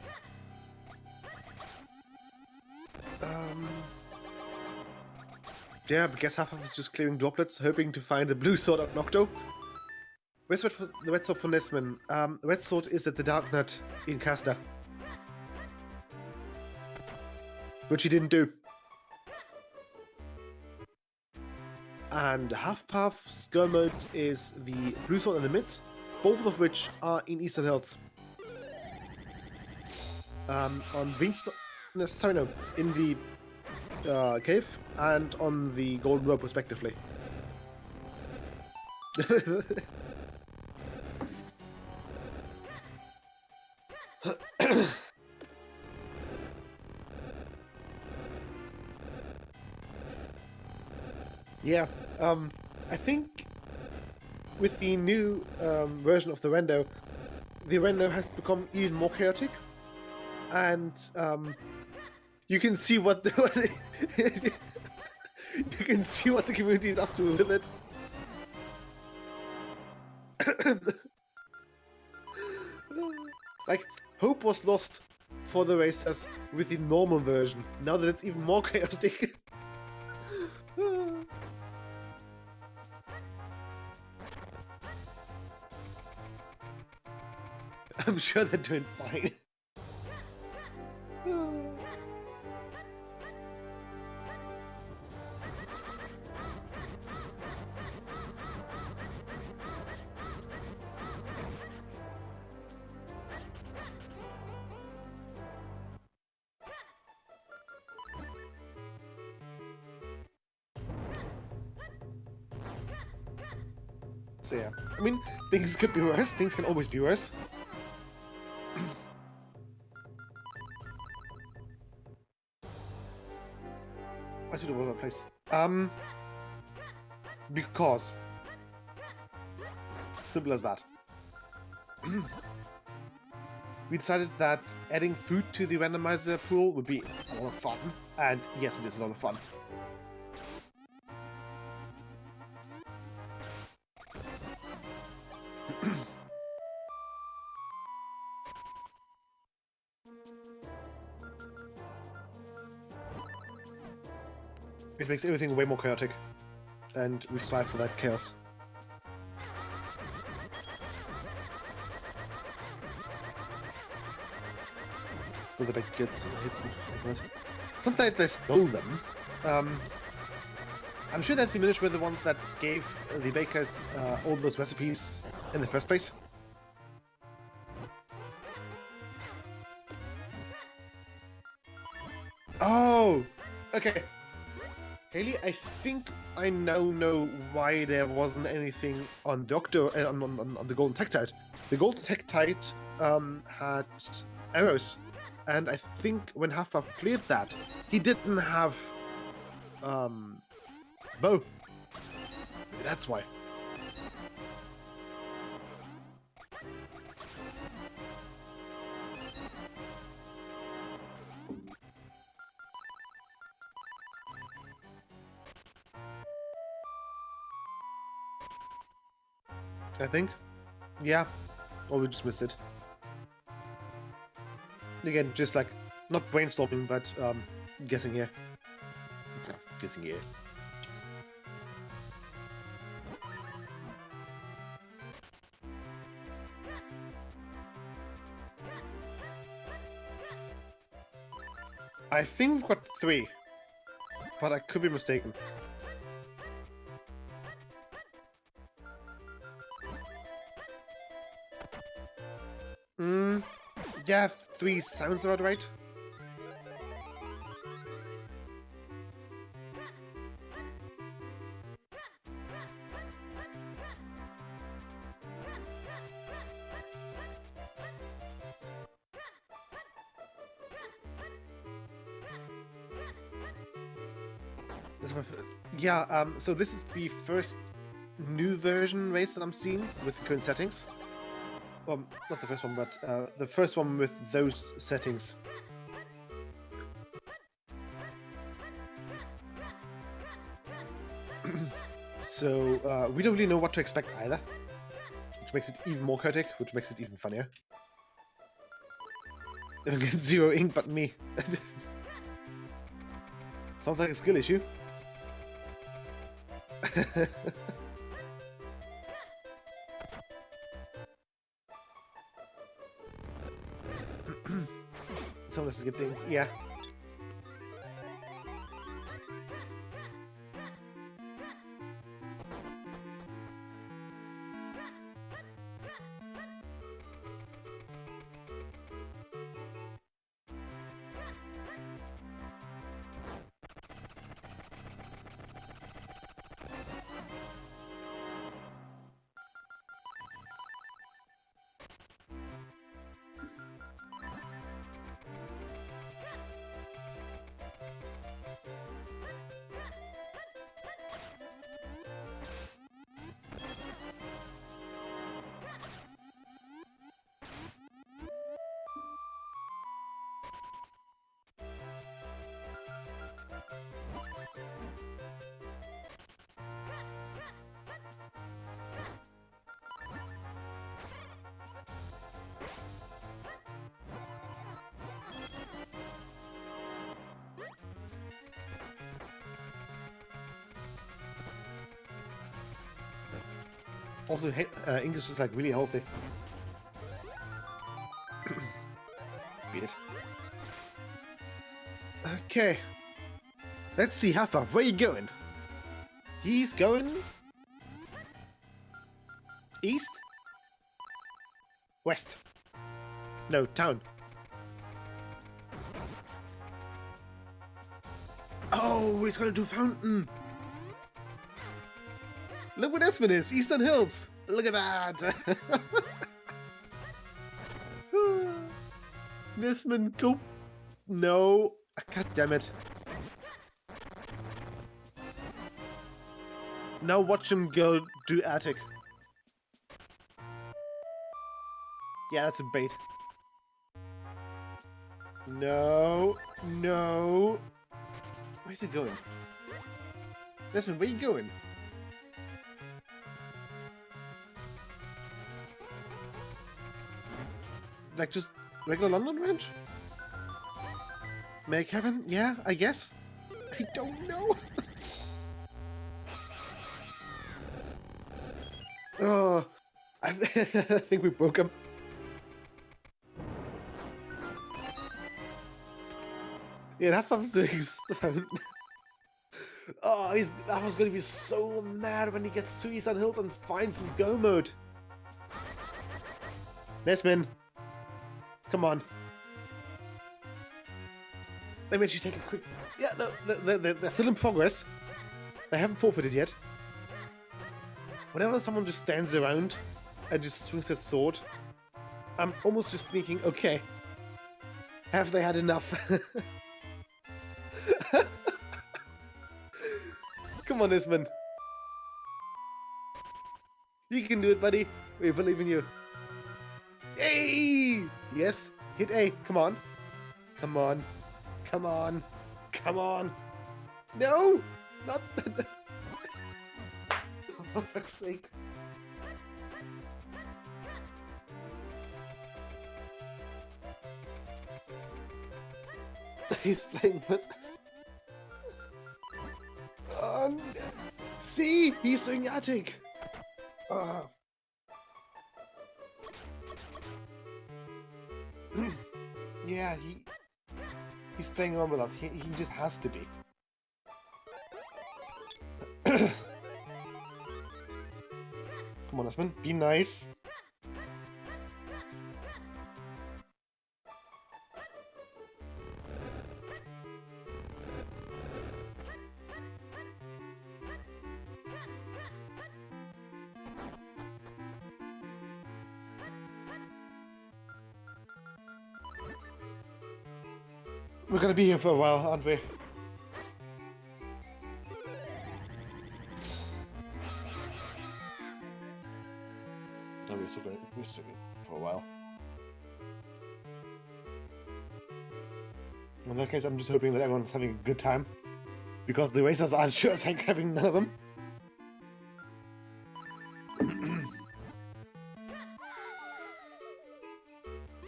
Yeah, I guess half of us just clearing droplets, hoping to find the blue sword of Nocto. Where's the red sword for Nesman? The red sword is at the Dark Nut in Casta. Which he didn't do. And Half-Path's girl mode is the blue sword and the mids, both of which are in Eastern Hills. On Beanstalk, no, sorry, no, in the cave and on the Golden Rope, respectively. Yeah, I think with the new version of the rendo has become even more chaotic, and you can see what the you can see what the community is up to with it. Like, hope was lost for the racers with the normal version. Now that it's even more chaotic. I'm sure they're doing fine. So yeah, I mean, things could be worse. Things can always be worse. I should have one place. Because simple as that. We decided that adding food to the randomizer pool would be a lot of fun, and yes, it is a lot of fun. It makes everything way more chaotic, and we strive for that chaos. Still the big gets hit. Sometimes they stole them. I'm sure that the Minish were the ones that gave the bakers all those recipes in the first place. Oh, okay. Haley, I think I now know why there wasn't anything on Doctor on the Golden Tektite. The Golden Tektite had arrows, and I think when Hufflepuff cleared that, he didn't have bow. That's why. I think. Yeah. Or we just missed it. Again, just like, not brainstorming, but guessing here. Guessing here. I think we've got 3. But I could be mistaken. Yeah, 3 sounds about right. Yeah, so this is the first new version race that I'm seeing with the current settings. Well, not the first one, but the first one with those settings. So we don't really know what to expect either, which makes it even more chaotic, which makes it even funnier. Zero ink but me. Sounds like a skill issue. So that's a good thing, yeah. Also, English is like really healthy. Beat it. Okay. Let's see, Huffa, where you going? He's going... east? West. No, town. Oh, he's gonna do fountain! Look what Esmond is! Eastern Hills! Look at that! Nesmond, go! No! God damn it. Now watch him go do attic. Yeah, that's a bait. No! No! Where's he going? Nesmond, where you going? Like just regular London ranch? Make heaven? Yeah, I guess. I don't know. Oh, I think we broke him. Yeah, that was doing stuff. Oh, that was gonna be so mad when he gets to Eastern Hills and finds his go mode. Nesmin. Come on. Let me actually take a quick... Yeah, no, they're still in progress. They haven't forfeited yet. Whenever someone just stands around and just swings their sword, I'm almost just thinking, okay, have they had enough? Come on, Isman. You can do it, buddy. We believe in you. Hey! Yes, hit A. Come on. Come on. Come on. Come on. No! Not... For fuck's sake. He's playing with us. Oh, no. See? He's doing attic. Yeah, he's playing around with us. He just has to be. Come on, Aspen. Be nice. We're gonna be here for a while, aren't we? No, we're still going for a while. In that case, I'm just hoping that everyone's having a good time. Because the racers aren't sure as heck having none of them.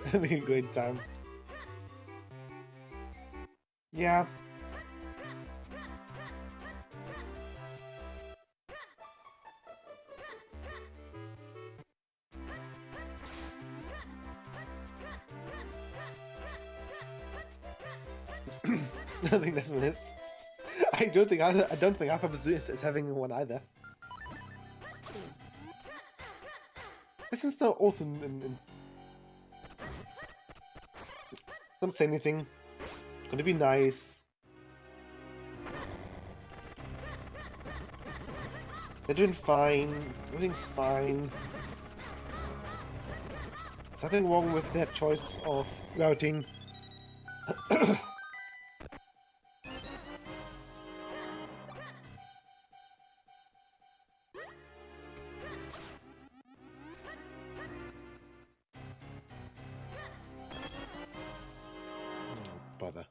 Having a great time. Yeah. I don't think this one is. I don't think Alpha is having one either. This is so awesome. Don't say anything. Gonna be nice. They're doing fine. Everything's fine. There's nothing wrong with their choice of routing. Bother.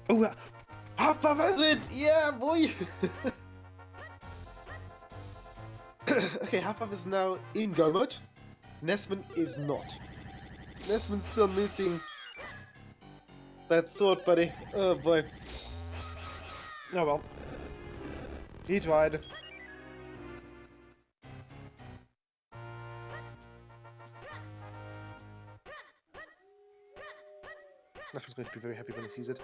Oh, half of it! Yeah, boy! Okay, half of is now in go mode. Nesman is not. Nesman's still missing that sword, buddy. Oh boy. Oh well. He tried. Nesman's going to be very happy when he sees it.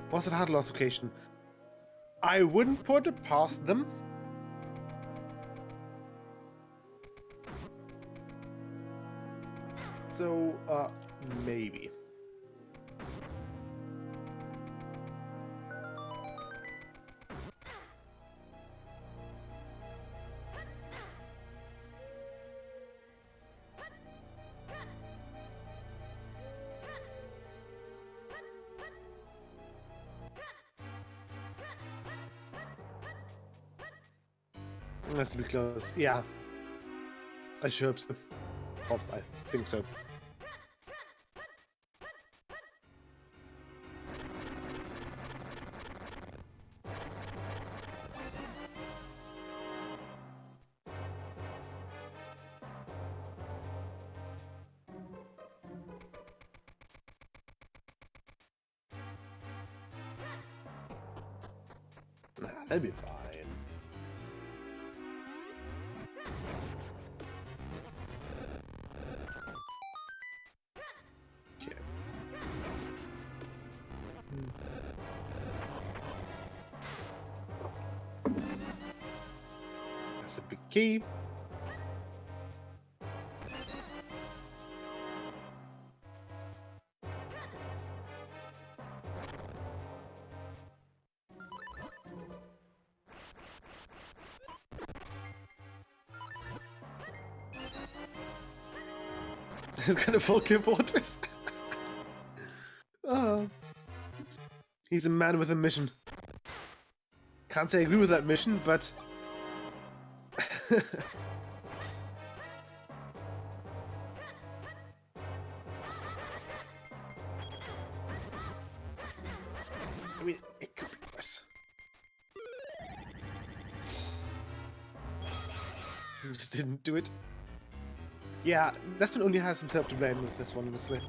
What's that hard loss location? I wouldn't put it past them. So, maybe. Has to be close. Yeah. I sure hope so. Oh, I think so. That'll be fine. Okay. That's a big key. It's kind of full clip fortress. Oh. He's a man with a mission. Can't say I agree with that mission, but... I mean, it could be worse. He just didn't do it. Yeah, Nesman only has himself to blame with this one, honestly.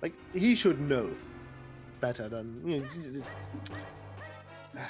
Like, he should know better than... You know, okay.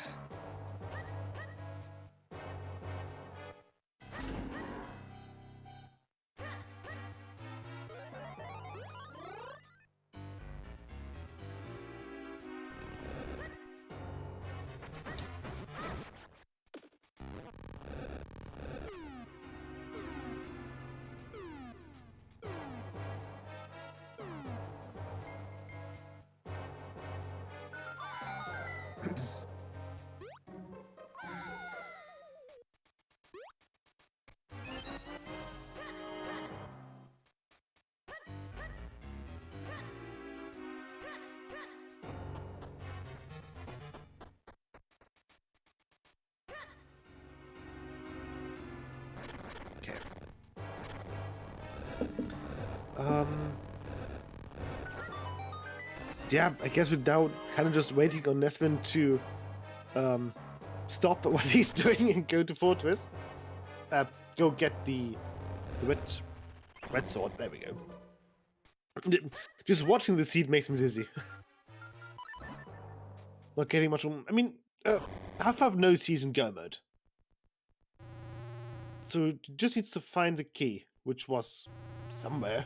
Yeah, I guess we're now kind of just waiting on Nesman to stop what he's doing and go to Fortress. Go get the red sword. There we go. Just watching the seed makes me dizzy. Not getting much on. I mean, Half-Puff knows he's in go mode. So he just needs to find the key, which was somewhere.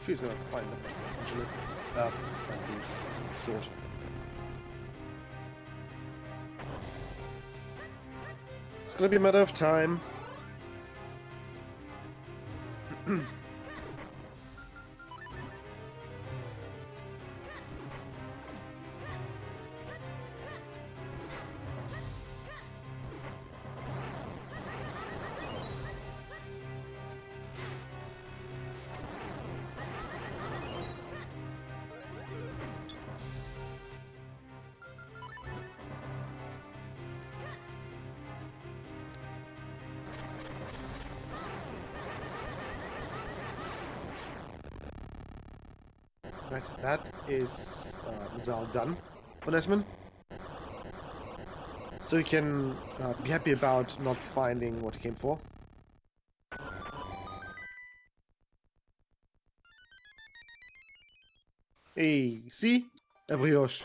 She's gonna find them eventually. Find the sword. It's gonna be a matter of time. Right, that is is all done for Nesman. So you can be happy about not finding what you came for. Hey, see? A brioche.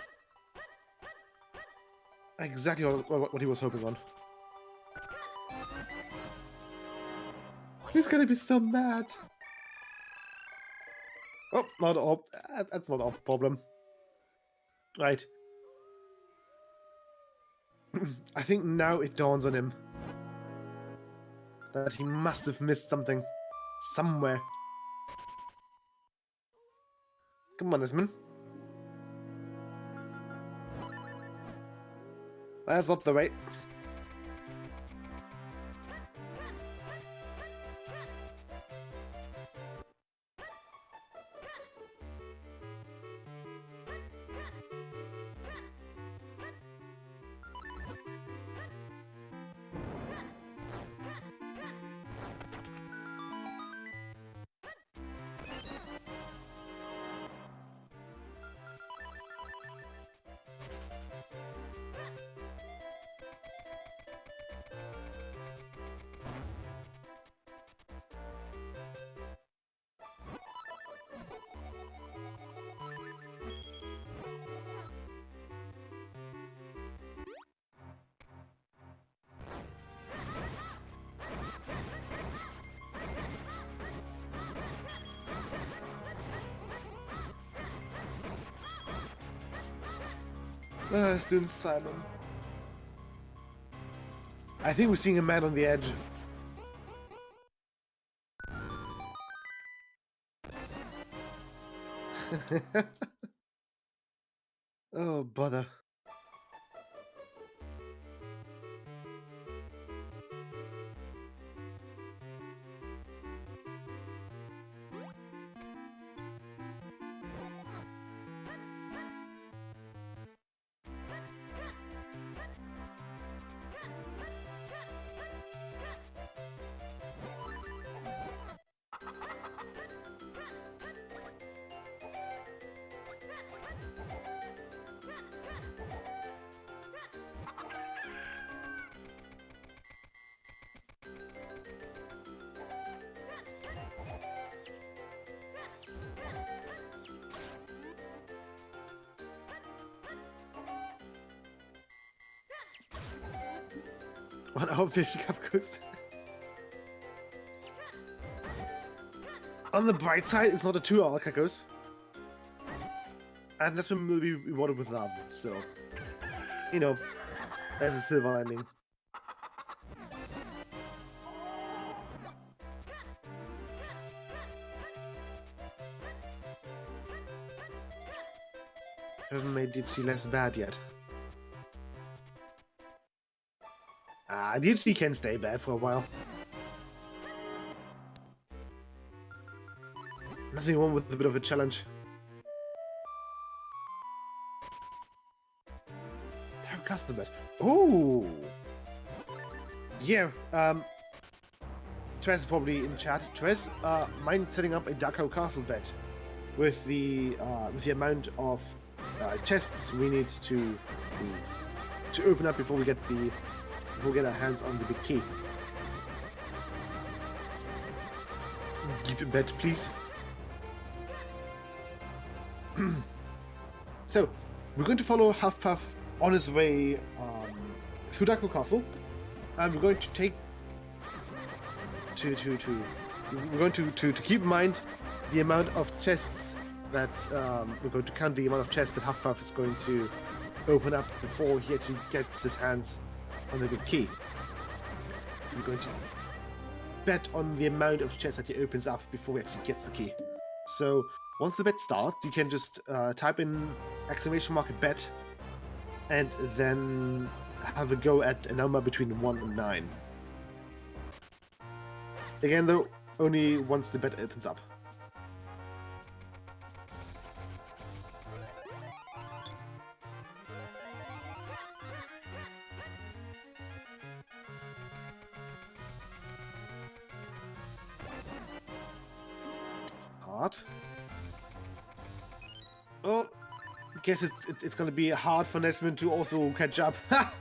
Exactly what he was hoping on. He's gonna be so mad. Oh, not all. That's not our problem. Right. I think now it dawns on him that he must have missed something somewhere. Come on, Esmond. That's not the way. Student Simon. I think we're seeing a man on the edge. Oh, bother. One hour 50 cup coast. On the bright side, it's not a 2-hour Kakos. And that's when we'll be rewarded with love, so... You know, there's a silver lining. Haven't made DHC less bad yet. DHC can stay bad for a while. Nothing wrong with a bit of a challenge. There custom bet. Oh, yeah. Trez is probably in chat. Trez, mind setting up a Darko Castle bet with the amount of chests we need to open up before we get our hands on the big key. Keep a bet, please. So, we're going to follow Huffpuff on his way through Darko Castle, and we're going to take we're going to keep in mind the amount of chests that we're going to count the amount of chests that Huffpuff is going to open up before he actually gets his hands on the big key. We're going to bet on the amount of chests that he opens up before he actually gets the key. So once the bet starts, you can just type in !bet and then have a go at a number between 1 and 9. Again though, only once the bet opens up. Start. Oh, guess it's gonna be hard for Nesman to also catch up. Ha!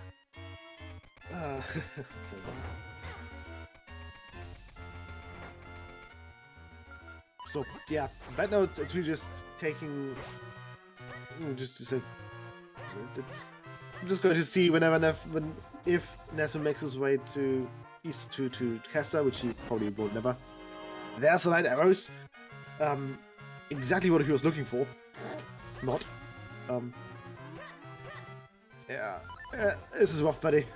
So yeah, right now it's really just taking, just it's. I'm just going to see if Nesman makes his way to east to Kester, which he probably won't never. There's the light arrows. Exactly what he was looking for. Not. Yeah. This is rough, buddy.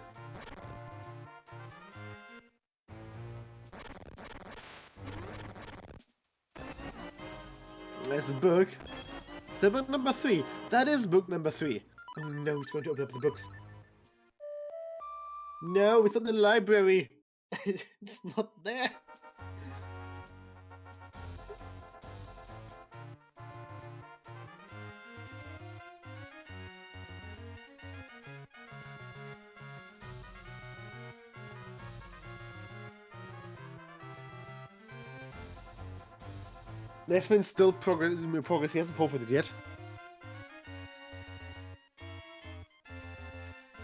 There's a book. So book number 3. That is book number 3. Oh no, it's going to open up the books. No, it's in the library. It's not there. Nesman's still progress. He hasn't forfeited yet.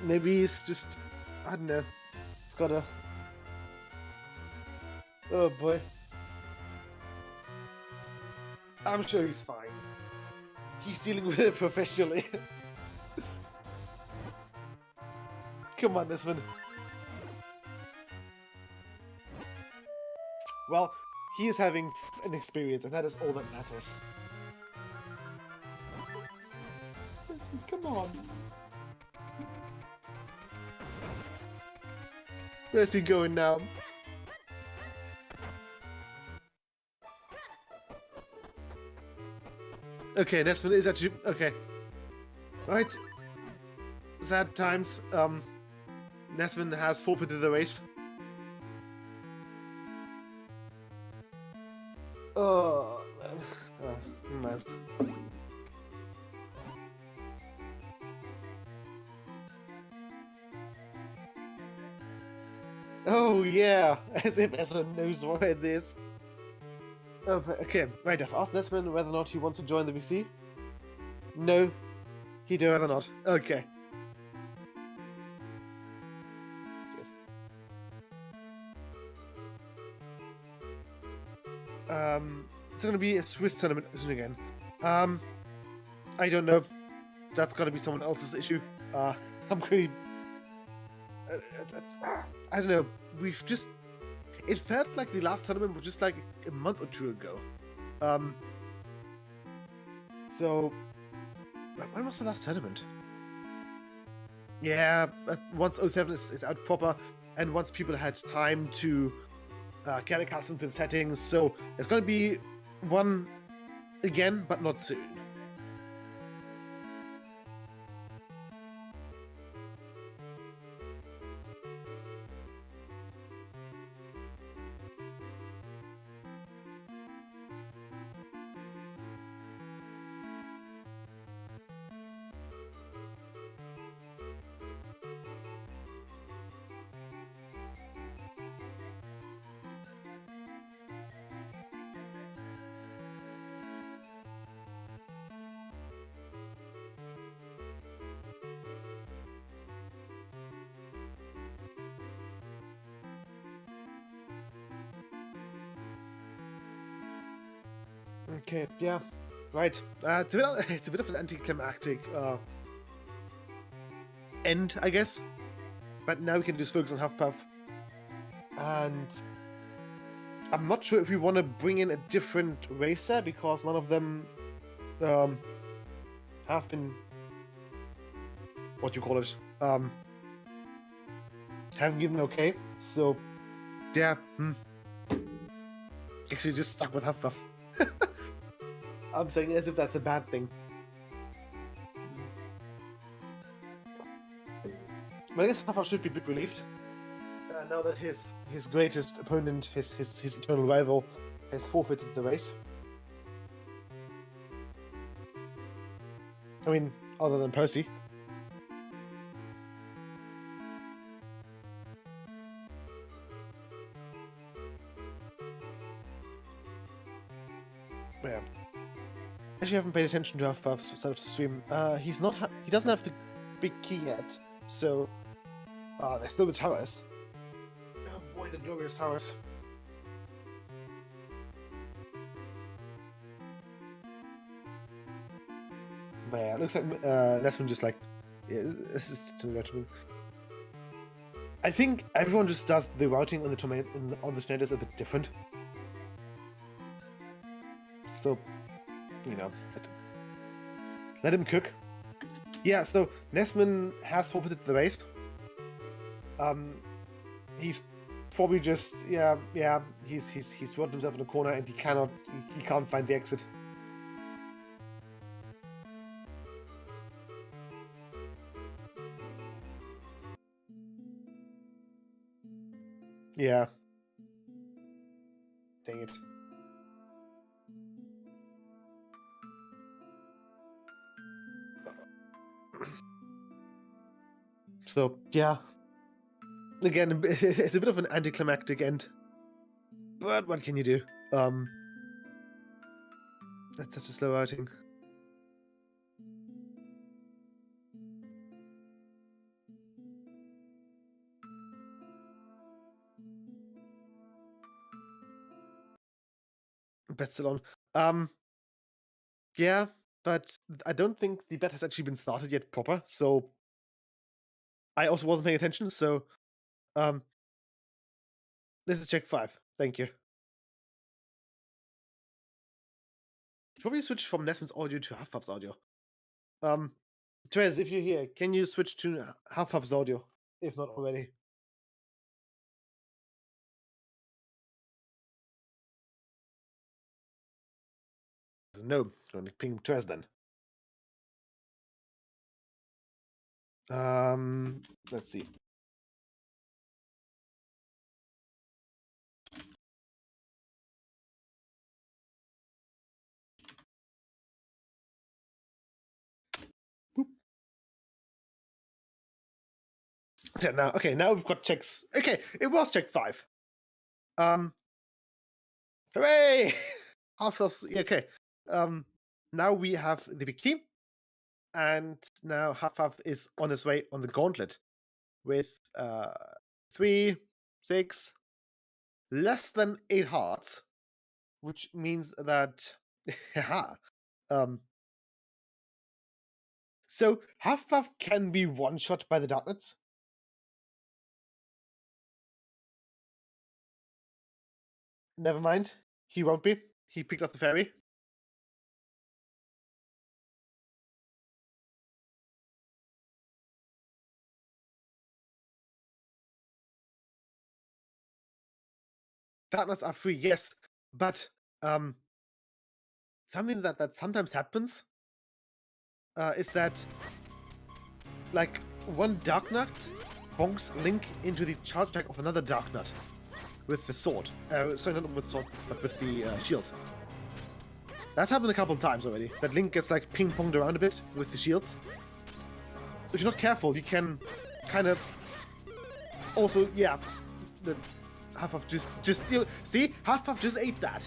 Maybe he's just, I don't know. It's gotta. Oh boy. I'm sure he's fine. He's dealing with it professionally. Come on, Nesman. Well, he is having an experience, and that is all that matters. Nesman, come on. Where's he going now? Okay, Nesman is actually okay. Right. Sad times. Nesman has forfeited the race. Oh man. Oh yeah, as if Ezra knows what it is. Oh, but, okay, right, I've asked Nesman whether or not he wants to join the VC. No, he'd rather not. Okay. Yes. It's gonna be a Swiss tournament soon again. I don't know. That's gotta be someone else's issue. I'm really... I don't know. We've just... It felt like the last tournament was just like a month or two ago. So... When was the last tournament? Yeah, once 07 is out proper, and once people had time to get accustomed to the settings, so there's gonna be one again, but not soon. Okay, yeah, right. It's a bit of an anticlimactic end, I guess. But now we can just focus on Huffpuff. And I'm not sure if we want to bring in a different racer, because none of them have been, what do you call it, haven't given okay. So, yeah, guess we just stuck with Huffpuff. I'm saying as if that's a bad thing. But I guess Huffpuff should be a bit relieved. Now that his greatest opponent, his eternal rival, has forfeited the race. I mean, other than Percy. Yeah. actually haven't paid attention to Huffpuff's side of the stream. He doesn't have the big key yet, so there's still the towers. Oh boy, the glorious towers. But yeah, it looks like Nesman just like this is too much. I think everyone just does the routing on the tornadoes a bit different. So, you know, let him cook. Yeah, so Nesman has forfeited the race. He's probably just he's run himself in a corner and he can't find the exit. Yeah. Dang it. So, yeah. Again, it's a bit of an anticlimactic end. But what can you do? That's such a slow outing. Bet's still on. Yeah, but I don't think the bet has actually been started yet proper, so I also wasn't paying attention, so this is check 5. Thank you. Probably switch from Nesman's audio to Huffpuff's audio. Trez, if you're here, can you switch to Huffpuff's audio, if not already? No, going to ping Trez then. Let's see. Boop. Yeah, now we've got checks. Okay, it was check 5. Hooray! Okay. Now we have the big key, and now Huff is on his way on the gauntlet with 3, 6, less than 8 hearts, which means that so Huff can be one-shot by the Darknets. Never mind, he won't be. He picked up the fairy. Darknets are free, yes, but something that sometimes happens is that, like, one Darknut bonks Link into the charge attack of another Darknut with the sword. Sorry, not with the sword, but with the shield. That's happened a couple times already. That Link gets like ping-ponged around a bit with the shields. So if you're not careful, you can kind of also, yeah, the Huff just you know, see, Huff just ate that.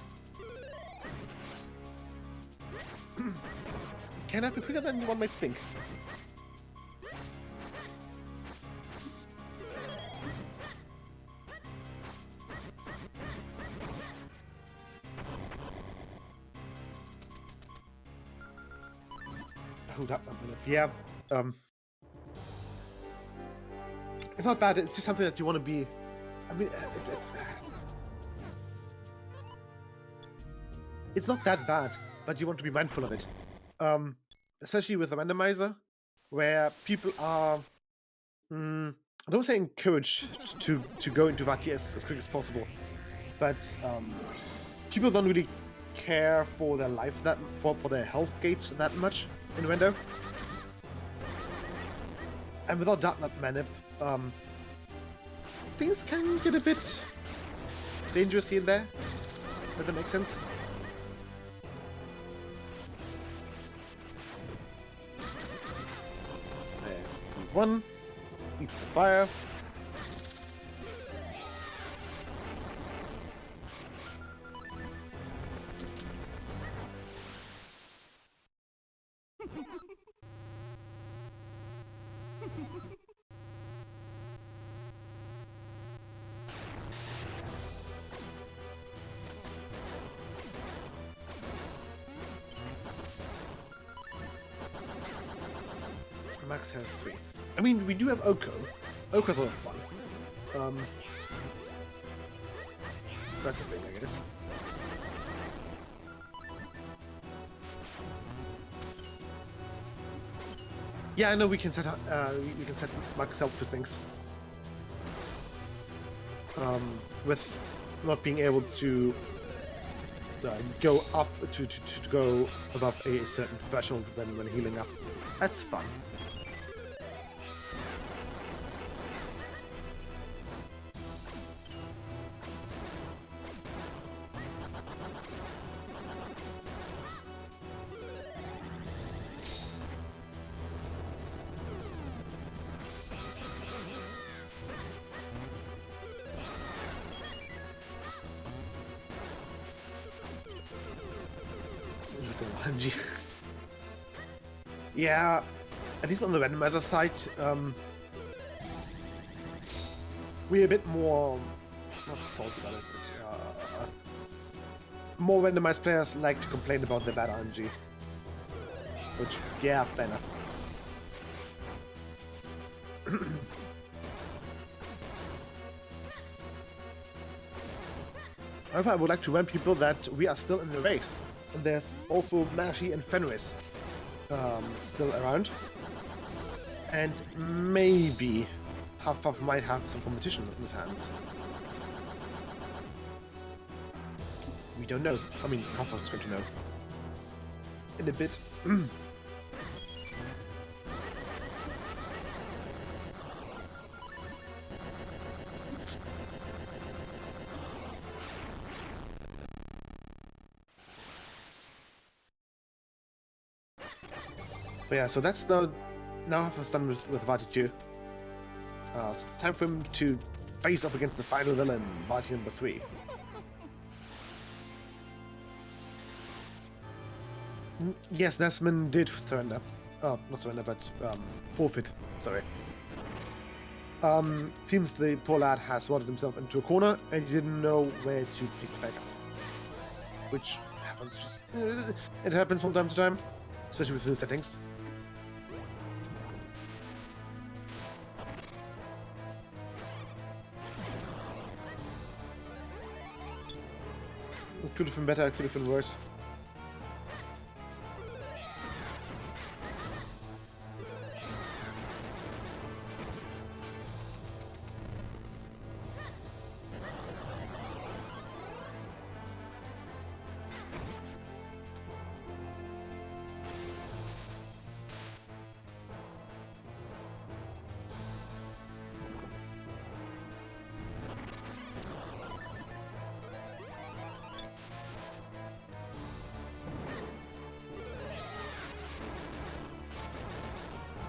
Can happen quicker than one might think. Hold up a minute. Yeah, it's not bad. It's just something that you want to be. I mean, it's not that bad, but you want to be mindful of it. Especially with the randomizer, where people are, I don't say encouraged to go into Vati as quick as possible, but people don't really care for their life for their health gauge that much in Rando. And without Darknut Manip, things can get a bit dangerous here and there. Does that make sense? There's one. Eats the fire. max health 3. I mean, we do have Oko. Oko's a lot of fun. That's the thing, I guess. Yeah, I know we can set we can set max health to things. With not being able to go up to go above a certain threshold when healing up. That's fun. Yeah, at least on the randomizer side, we're a bit more not salty about it, but more randomized players like to complain about the bad RNG. Which, yeah, fair enough. However, I would like to remind people that we are still in the race. And there's also Mashi and Fenris still around. And maybe Hufflepuff might have some competition in his hands. We don't know. I mean, Hufflepuff's going to know. In a bit. But yeah, so that's now Hufflepuff's done with Vati 2. So it's time for him to face off against the final villain, Vati number 3. Yes, Desmond did surrender. Not surrender, but forfeit. Sorry. Seems the poor lad has swatted himself into a corner and he didn't know where to pick it back up. Which happens just... it happens from time to time, especially with new settings. It could have been better, it could have been worse.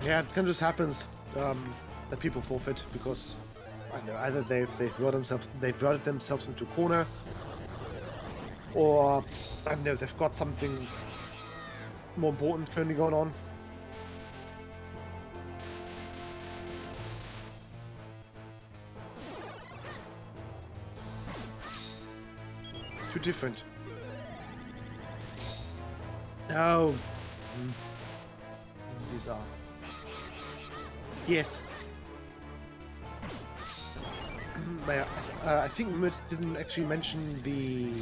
Yeah, it kind of just happens that people forfeit because I don't know, either they've routed themselves into a corner, or I don't know, they've got something more important currently going on. Too different. Oh. These are. Yes. But I think Myth didn't actually mention the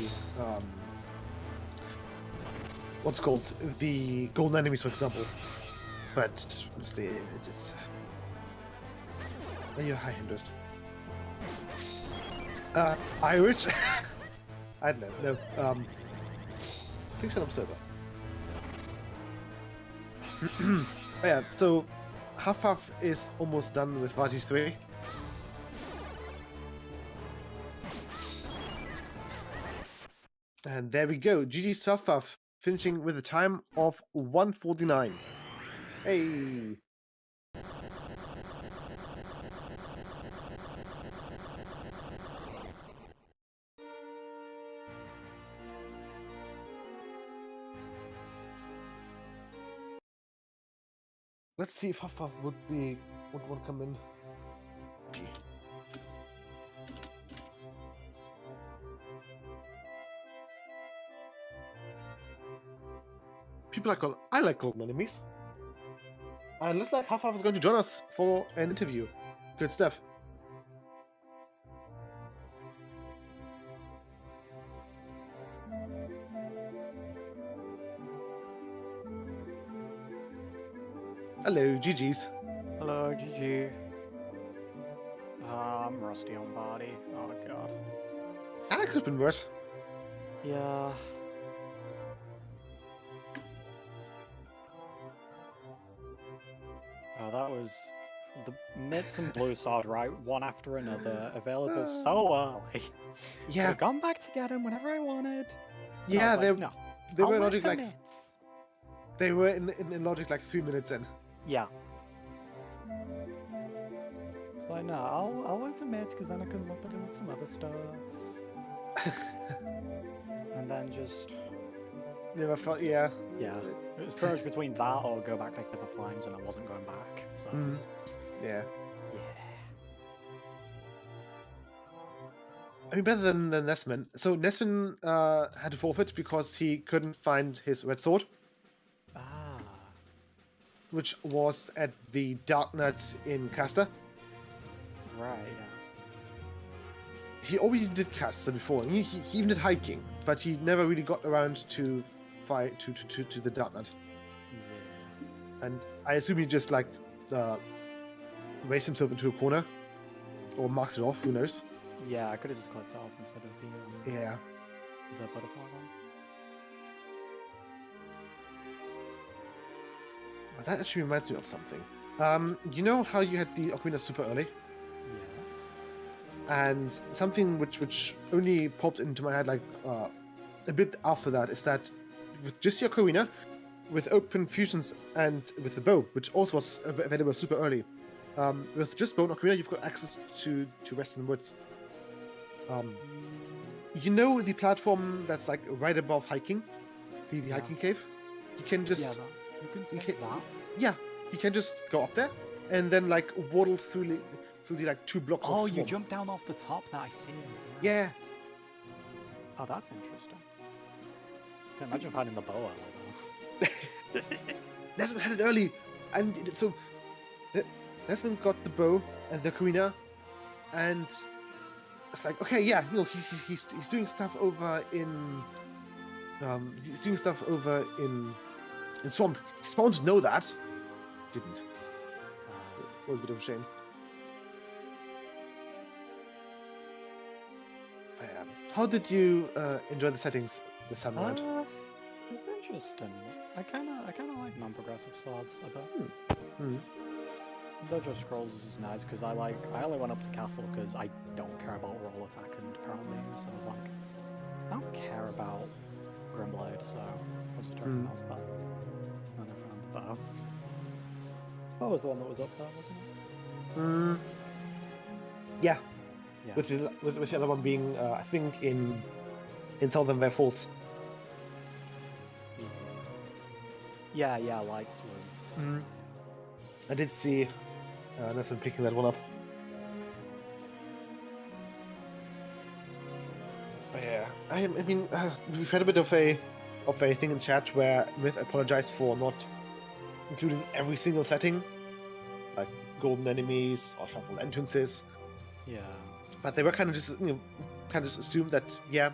what's called the golden enemies, for example. But honestly, it's you're high Hindus. Irish. I don't know. No. Fiction observer. Oh, yeah. So. Hufflepuff is almost done with Vati 3. And there we go. GG's Hufflepuff, finishing with a time of 1:49. Hey! Let's see if Hufflepuff would want to come in. Okay. People I like golden enemies. And looks like Half-Half is going to join us for an interview. Good stuff. Hello, GG's. Hello, GG. I'm rusty on body. Oh god. That could have been worse. Yeah. Oh, that was the mids and blue sword, right? One after another, available so early. Yeah, Could've gone back to get them whenever I wanted. And I yeah, was they like, no. they I'll were wait logic for like mids. they were in logic like 3 minutes in. Yeah. It's like, no, I'll wait for mids because then I can look at it with some other stuff. And then just Never felt, yeah. yeah. It was pretty much between that or go back to the Flames, and I wasn't going back. So Yeah. yeah. I mean, better than Nesman. So Nesman had to forfeit because he couldn't find his red sword, Ah. which was at the Dark Knight in Caster. Right. Yes. He already did Caster before, and he even did hiking, but he never really got around to fight to the Dark Knight. Yeah. And I assume he just like raced himself into a corner or marked it off. Who knows? Yeah, I could have just clicked it off instead of Yeah. the butterfly one. But that actually reminds me of something. You know how you had the Ocarina super early, Yes. and something which only popped into my head like a bit after that is that with just the Ocarina, with open fusions and with the bow, which also was available super early, with just bow and Ocarina, you've got access to Western Woods. You know the platform that's like right above hiking, the Yeah. hiking cave. You can just Yeah, you can you say can, that. yeah, you can just go up there and then like waddle through the like 2 blocks. Oh, of you swamp. jump down off the top that I see. Yeah, Oh, that's interesting. Can imagine finding the boa. Nesman had it early, and so Nesman got the bow and the Ocarina, and it's like, okay, yeah, you know, he's doing stuff over in Swamp. He's bound to know that. Didn't. It was a bit of a shame. How did you enjoy the settings this time around? It's interesting. I kind of like non-progressive swords a bit. Hmm. Dojo Scrolls is nice because I only went up to Castle because I don't care about roll attack and currently, so I was like, I don't care about Grimblade, so I'll just try everything else that. And I found the bow. What was the one that was up there, wasn't it? Yeah. Yeah. With the other one being, I think in Southern Vale Falls. Yeah, Lights was. I did see Nesman picking that one up. But yeah, I mean, we've had a bit of a thing in chat where Myth apologized for not including every single setting, like golden enemies or shuffled entrances. Yeah. But they were kind of just, just assumed that, yeah,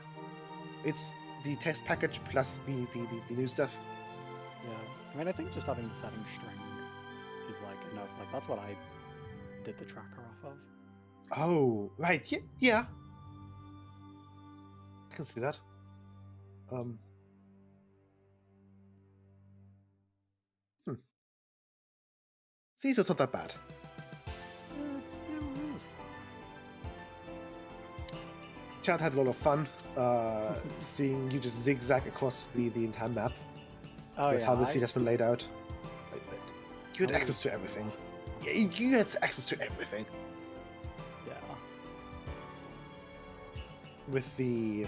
it's the text package plus the new stuff. Yeah. I mean, I think just having the setting string is like enough. Like that's what I did the tracker off of. Oh, right, yeah. I can see that. See, so it's not that bad. It was Chat had a lot of fun seeing you just zigzag across the entire map Oh with yeah. how the seat has been laid out. You had access to everything. Yeah, you had access to everything. Yeah. With the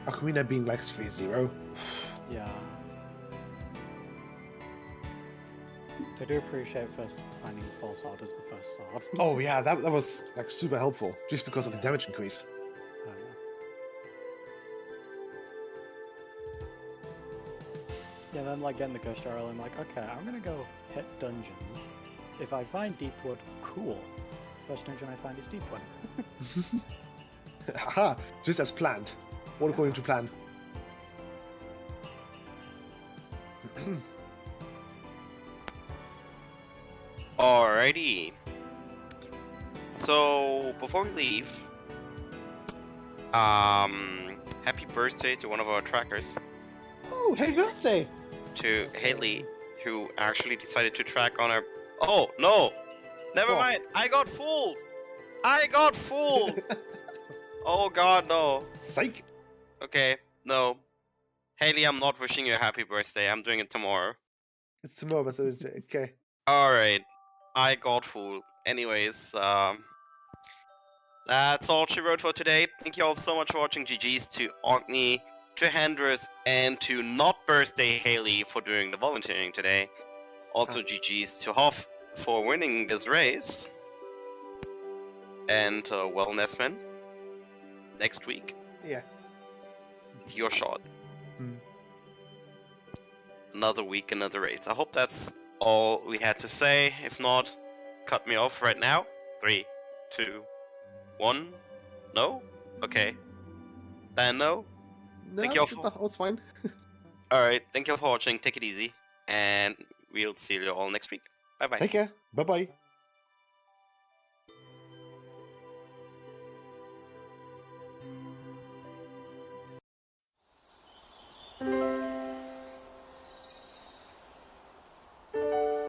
Ocarina being like 3-0. Yeah. I do appreciate first finding full sword as the first sword. Oh yeah, that was like super helpful just because of the damage increase. Oh, yeah. and then like getting the ghost arrow, I'm like, okay, I'm gonna go hit dungeons. If I find Deepwood, cool. First dungeon I find is Deepwood. Haha, just as planned. All according to plan. Alrighty. So before we leave, happy birthday to one of our trackers, Oh, happy birthday! to Haley, who actually decided to track on our. Oh no! Never Oh. mind. I got fooled. I got fooled. Oh God, no. Psych! Okay, no. Haley, I'm not wishing you a happy birthday. I'm doing it tomorrow. It's tomorrow, so okay. Alright. I got fooled. Anyways, that's all she wrote for today. Thank you all so much for watching. GG's to Ogni, to Hendris, and to not birthday Haley for doing the volunteering today. Also GG's to Hoff for winning this race. And well, Nesman, next week, Yeah. your shot. Hmm. Another week, another race. I hope that's all we had to say. If not, cut me off right now. 3, 2, 1. No? Okay. Then no. No, Thank you all for- that was fine. Alright, thank you all for watching. Take it easy. And we'll see you all next week. Bye bye. Take care. Bye bye.